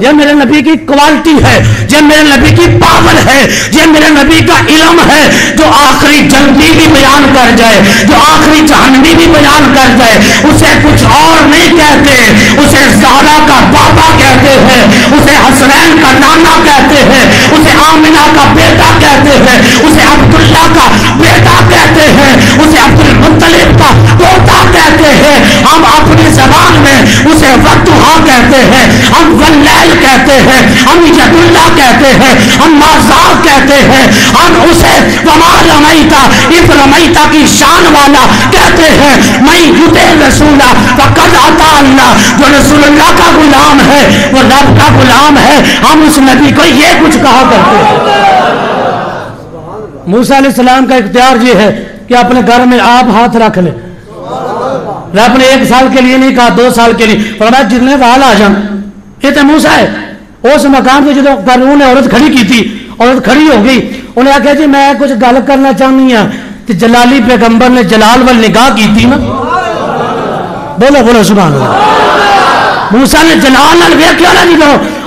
یہ میرے نبی کی کوالٹی ہے، یہ میرے نبی کی پاور ہے، یہ میرے نبی کا علم ہے. جو آخری جنتی بھی بیان کر جائے، جو آخری جہنمی بھی بیان کر جائے، اسے کچھ اور نہیں کہتے، اسے زہرا کا بابا کہتے ہیں، اسے حسنین کا نانا کہتے ہیں، اسے آمنہ کا بیٹا کہتے ہیں، اسے عبداللہ کا بیٹا کہتے ہیں، اسے عبد المطلب کا پوتا کہتے ہیں. ہم اپنی زبان میں اسے وقتہا کہتے ہیں، ہم واللیل کہتے ہیں، ہم ید اللہ کہتے ہیں، ہم مازاق کہتے ہیں، ہم اسے وما رمیتا اذ رمیتا کی شان والا کہتے ہیں. میں یطع رسولہ فقد اطاع اللہ، جو رسول اللہ کا غلام ہے وہ رب کا غلام ہے. ہم اس نبی کو یہ کچھ کہا کرتے ہیں. موسیٰ علیہ السلام کا اختیار یہ ہے کہ اپنے گھر میں آپ ہاتھ رکھ لیں. رب نے 1 سال کے لیے نہیں کہا، 2 سال کے لیے، فرمایا جتنے وال آ جان. یہ تو موسیٰ ہے. اس مقام پہ جب قارون نے عورت کھڑی کی تھی، عورت کھڑی ہو گئی، انہیں آخیا جی میں کچھ گل کرنا چاہنی ہوں. تو جلالی پیغمبر نے جلال وال نگاہ کی تھی نا، بولو بولو سبحان اللہ. موسیٰ نے جلال وال ویکھیا نا جی،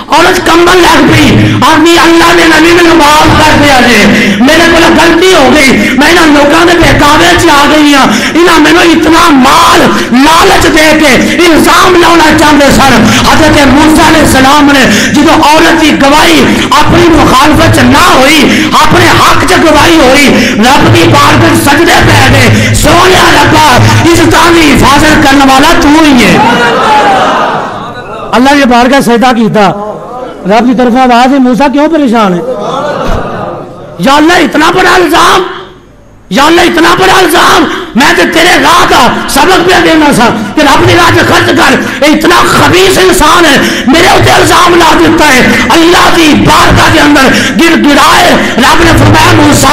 عورت کمبل لگ گئی، آدمی اللہ نے نبی میں معاف کر دیا جی، میرے کو غلطی ہو گئی، میں انہوں لوگوں نے بہکاوے چ آ گئی ہوں، انہوں نے اتنا مال لالچ دے کے الزام لانا چاہتے سن. حضرت موسیٰ علیہ السلام نے جب عورت کی گواہی اپنی مخالفت نہ ہوئی، اپنے حق چ گواہی ہوئی، رب کی بارگاہ سجدے پہ گئے. سونے ربا اس کی حفاظت کرنے والا تو ہی ہے. اللہ نے بارگاہ سجدہ کیتا، رب کی طرف آواز ہے موسیٰ کیوں پریشان ہے؟ یا اللہ اتنا بڑا الزام، یا اللہ اتنا بڑا الزام، میں تو تیرے راہ کا سبق پہ دینا سا کہ اپنی راہ سے خرچ کر. اتنا خبیث انسان ہے، میرے اتنے الزام لا دیتا ہے. اللہ کی بارگاہ کے اندر گر گرائے. رب نے فرمایا موسیٰ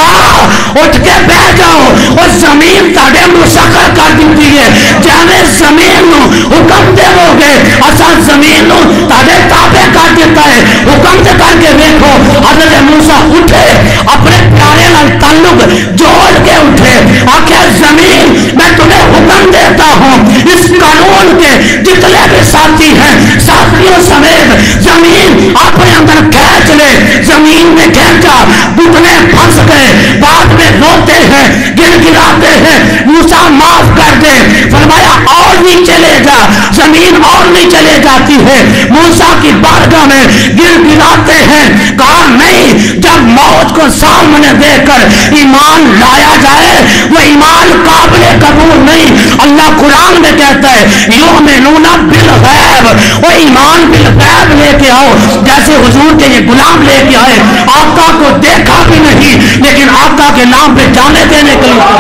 اٹھ کے بیٹھ جاؤ، اور زمین تاڑے مسخر کر دیتی ہے. جانے زمین نو حکم دے ہو گے، اصا زمین نو تاڑے تابع کر دیتا ہے. حکم دے کر کے دیکھو. حضرت موسیٰ اٹھے، اپنے پیارے نال تعلق جوڑ کے اٹھے، آخر زمین میں تمہیں حکم دیتا ہوں اس قانون کے جتنے بھی ساتھی ہیں ساتھیوں سمیت زمین اپنے اندر کھینچ لے. زمین میں کھینچا، گھٹنے پھنس گئے، بعد میں روتے ہیں، گر گراتے ہیں، موسیٰ معاف کر دے. فرمایا اور نیچے لے جا، زمین اور نیچے لے جاتی ہے. موسیٰ کی بارگاہ میں گر گراتے ہیں. کہا نہیں، جب موت کو سامنے دے کر ایمان لایا جائے وہ ایمان قابل قبول نہیں. اللہ قرآن میں کہتا ہے یؤمنون بالغیب، وہ ایمان بالغیب لے کے آؤ. جیسے حضور کے یہ غلام لے کے آئے، آقا کو دیکھا بھی نہیں لیکن آقا کے نام پہ جانے دینے کے لیے.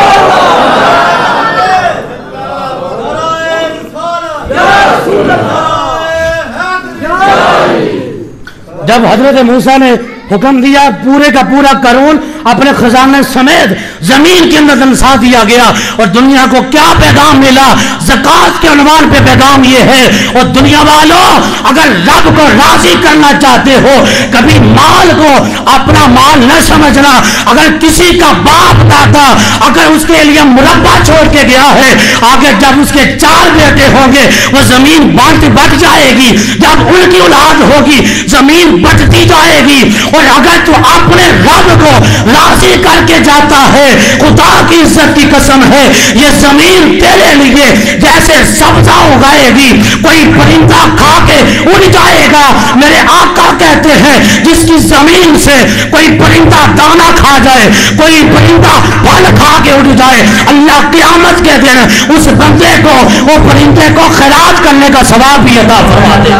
جب حضرت موسیٰ نے حکم دیا پورے کا پورا قارون اپنے خزانے سمیت زمین کے اندر دنسا دیا گیا. اور دنیا کو کیا پیغام ملا؟ زکوٰۃ کے عنوان پہ پیغام یہ ہے، اور دنیا والوں اگر رب کو راضی کرنا چاہتے ہو کبھی مال کو اپنا مال نہ سمجھنا. اگر کسی کا باپ دادا اگر اس کے لیے مربع چھوڑ کے گیا ہے، آگے جب اس کے 4 بیٹے ہوں گے وہ زمین بٹ جائے گی. جب ان کی اولاد ہوگی زمین بٹتی جائے گی. اور اگر تو اپنے رب کو راضی کر کے جاتا ہے، خدا کی عزت کی قسم ہے یہ زمین تیرے لیے جیسے سبزہ اگائے گی. کوئی پرندہ کھا کے اڑ جائے گا. میرے آقا کہتے ہیں جس کی زمین سے کوئی پرندہ دانا کھا جائے، کوئی پرندہ پھل کھا کے اڑ جائے، اللہ قیامت کے دن اس بندے کو، وہ پرندے کو خیرات کرنے کا ثواب بھی عطا فرما دے.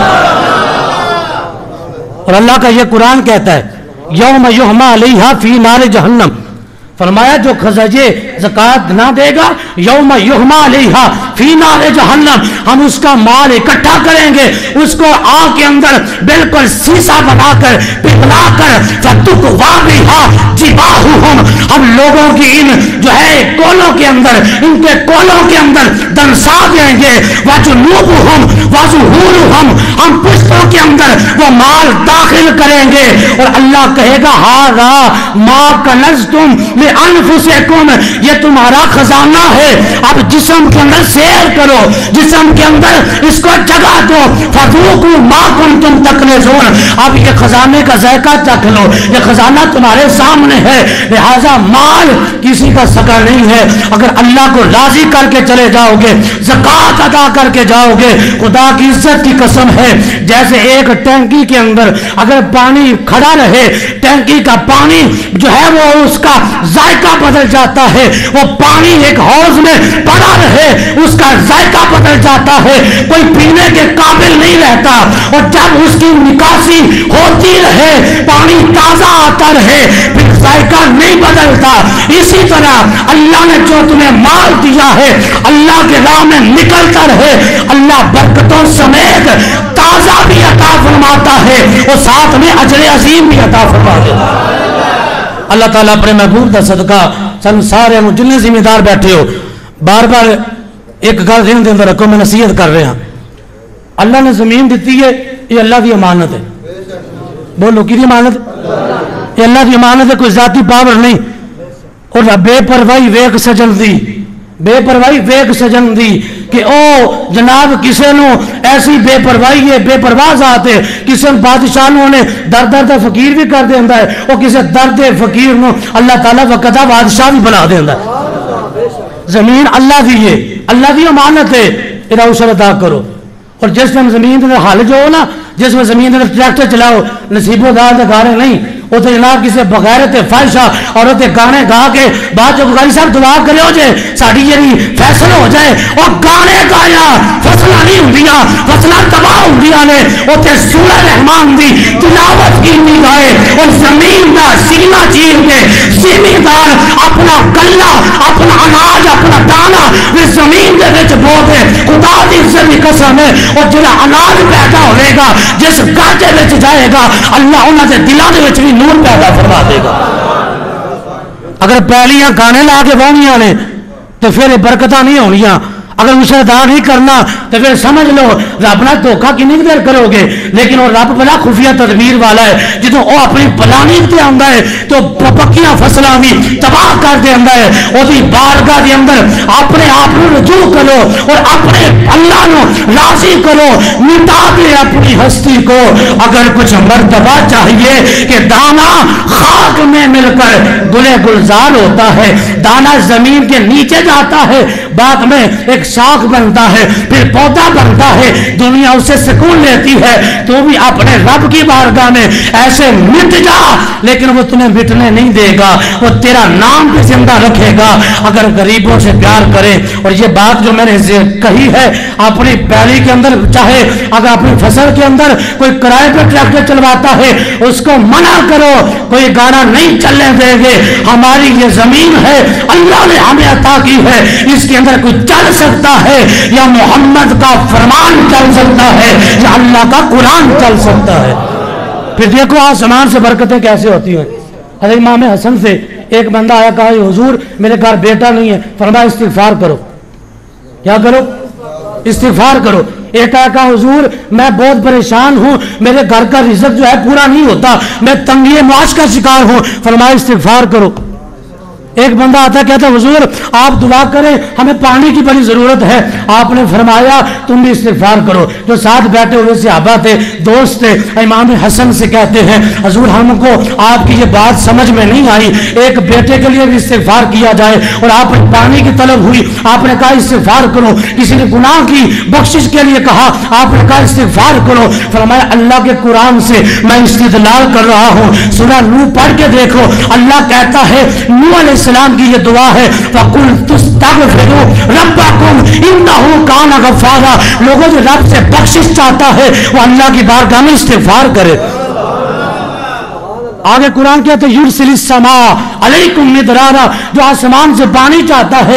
اور اللہ کا یہ قرآن کہتا ہے یوم یحمى علیہا فی نار جہنم، فرمایا جو خزانہ زکات نہ دے گا یوم یحما علیہا فی نار جہنم، ہم اس کا مال اکٹھا کریں گے، اس کو آگ کے اندر بالکل سیسا بنا کر پگھلا کر فتقوا بہا جباہہم، ہم لوگوں کی ان جو ہے کولوں کے اندر، ان کے کولوں کے اندر دنسا دیں گے، وجنوبہم وظہورہم، ہم پشتوں کے اندر وہ مال داخل کریں گے، اور اللہ کہے گا ھذا ما کنزتم لانفسکم، یہ تمہارا خزانہ ہے، اب جسم کے اندر سیر کرو، جسم کے اندر اس کو جگہ دو، فذوقوا ما کنتم تکنزون، اب یہ خزانے کا ذائقہ چکھ لو، یہ خزانہ تمہارے سامنے ہے، لہذا مال کسی کا سگا نہیں ہے، اگر اللہ کو راضی کر کے چلے جاؤ گے، زکوٰۃ ادا کر کے جاؤ گے، خدا کی عزت کی قسم ہے، جیسے ایک ٹینکی کے اندر اگر پانی کھڑا رہے، ٹینکی کا پانی جو ہے وہ اس کا ذائقہ بدل جاتا ہے، وہ پانی ایک حوض میں پڑا رہے اس کا ذائقہ بدل جاتا ہے، کوئی پینے کے قابل نہیں رہتا، اور جب اس کی نکاسی ہوتی رہے پانی تازہ آتا رہے پھر ذائقہ نہیں بدلتا۔ اسی طرح اللہ نے جو تمہیں مال دیا ہے اللہ کے راہ میں نکلتا رہے، اللہ برکتوں سمیت تازہ بھی عطا فرماتا ہے اور ساتھ میں اجر عظیم بھی عطا فرما دیتا ہے۔ اللہ تعالیٰ اپنے محبوب کا صدقہ سن سارے جتنے ذمہ دار بیٹھے ہو بار بار ایک گل ذہن دے اندر رکھو، میں نصیحت کر رہا، اللہ نے زمین دیتی ہے، یہ اللہ کی امانت ہے، بولو کی امانت، یہ اللہ کی امانت ہے، کوئی ذاتی پاور نہیں، اور بے پرواہی ویک سجن دی، بے پرواہی ویک سجن دی کہ او جناب کسے نو ایسی بے پرواہی ہے، بے پرواہ ذات ہے، کسے بادشاہ نو نے درد فقیر بھی کر دیندہ ہے، اور کسے درد فقیر نو اللہ تعالیٰ وقتہ بادشاہ بھی بنا دیندہ ہے۔ زمین اللہ دی ہے، اللہ دی امانت ہے، ادھا اسر ادا کرو، اور جس میں زمین دے حال جو ہو نا، جس میں زمین دے ٹریکٹر چلاؤ نصیب و دار دے گارے نہیں، وہ تو جناب کسی بغیرت فائشہ عورت گانے گا کے بعد جو بغاری صاحب دعا کرے ہو جائے ساڑھی یہ فیصل ہو جائے، اور گانے گایا فصلہ نہیں ہوں دیا، فصلہ تباہ ہوں دیا نے، وہ تے سورہ رحمان دی تلاوت کی نہیں گائے، اور زمین دا سینہ چیر کے زمیندار اپنا گلہ اپنا اناج اپنا دانا وہ زمین دے وچ بو دے، خدا دی عزت کی قسم ہے، اور جڑا اناج پیدا ہوئے گا جس گھر دے وچ جائے گا اللہ انہاں دے دلاں دے وچ بھی نور پیدا فرما دے گا۔ اگر پہلیاں گانے لا کے بہنیاں نے تو پھر برکتاں نہیں ہونیاں، اگر اسے ادا نہیں کرنا تو پھر سمجھ لو رب نہ دھوکہ کنی دیر کرو گے، لیکن وہ رب بڑا خفیہ تدبیر والا ہے، جدوں وہ اپنی پلانی تے آندا ہے تو پکیاں فصلاں بھی تباہ کر دیندا ہے، وہ دی بارگاہ دے اندر اپنے آپ کو رجوع کرو اور اپنے اللہ نو راضی کرو، مٹا دے اپنی ہستی کو۔ اگر کچھ مرتبہ چاہیے کہ دانا خاک میں مل کر گلے گلزار ہوتا ہے، دانا زمین کے نیچے جاتا ہے، بعد میں ایک شاخ بنتا ہے، پھر پودا بنتا ہے، دنیا اسے سکون لیتی ہے، تو بھی اپنے رب کی بارگاہ میں ایسے مٹ جا، لیکن وہ تمہیں مٹنے نہیں دے گا، وہ تیرا نام بھی زندہ رکھے گا اگر غریبوں سے پیار کرے۔ اور یہ بات جو میں نے کہی ہے اپنی پیلی کے اندر، چاہے اگر اپنی فصل کے اندر کوئی کرائے پہ ٹریکٹر چلواتا ہے اس کو منع کرو، کوئی گانا نہیں چلنے دیں گے، ہماری یہ زمین ہے اللہ نے ہمیں عطا کی ہے، اس کے اندر کوئی چل سکتا ہے یا محمد کا فرمان چل سکتا ہے یا اللہ کا قرآن چل سکتا ہے۔ پھر دیکھو آسمان سے برکتیں کیسے ہوتی ہیں۔ حضرت امام حسن سے ایک بندہ آیا، کہا حضور میرے گھر بیٹا نہیں ہے، فرمایا استغفار کرو، کیا کرو؟ استغفار کرو۔ ایک آیا کہا حضور میں بہت پریشان ہوں، میرے گھر کا رزق جو ہے پورا نہیں ہوتا، میں تنگی معاش کا شکار ہوں، فرمایا استغفار کرو۔ ایک بندہ آتا کہتا حضور آپ دعا کریں ہمیں پانی کی بڑی ضرورت ہے، آپ نے فرمایا تم بھی استغفار کرو۔ جو ساتھ بیٹھے ہوئے صحابہ تھے، دوست تھے، امام حسن سے کہتے ہیں حضور ہم کو آپ کی یہ بات سمجھ میں نہیں آئی، ایک بیٹے کے لیے بھی استغفار کیا جائے، اور آپ نے پانی کی طلب ہوئی، آپ نے کہا استغفار کرو، کسی نے گناہ کی بخشش کے لیے کہا، آپ نے کہا استغفار کرو۔ فرمایا اللہ کے قرآن سے میں استدلال کر رہا ہوں، سورہ نوح پڑھ کے دیکھو، اللہ کہتا ہے نوح علیہ السلام کی یہ دعا ہے فَقُلْ تُسْتَغْفِرُوا رَبَّكُمْ إِنَّهُ كَانَ غَفَّارًا، لوگوں جو رب سے بخشش چاہتا ہے وہ اللہ کی بارگاہ میں استغفار کرے۔ آگے قرآن کہتے یرسل السماء علیکم مدرارا، جو آسمان سے پانی چاہتا ہے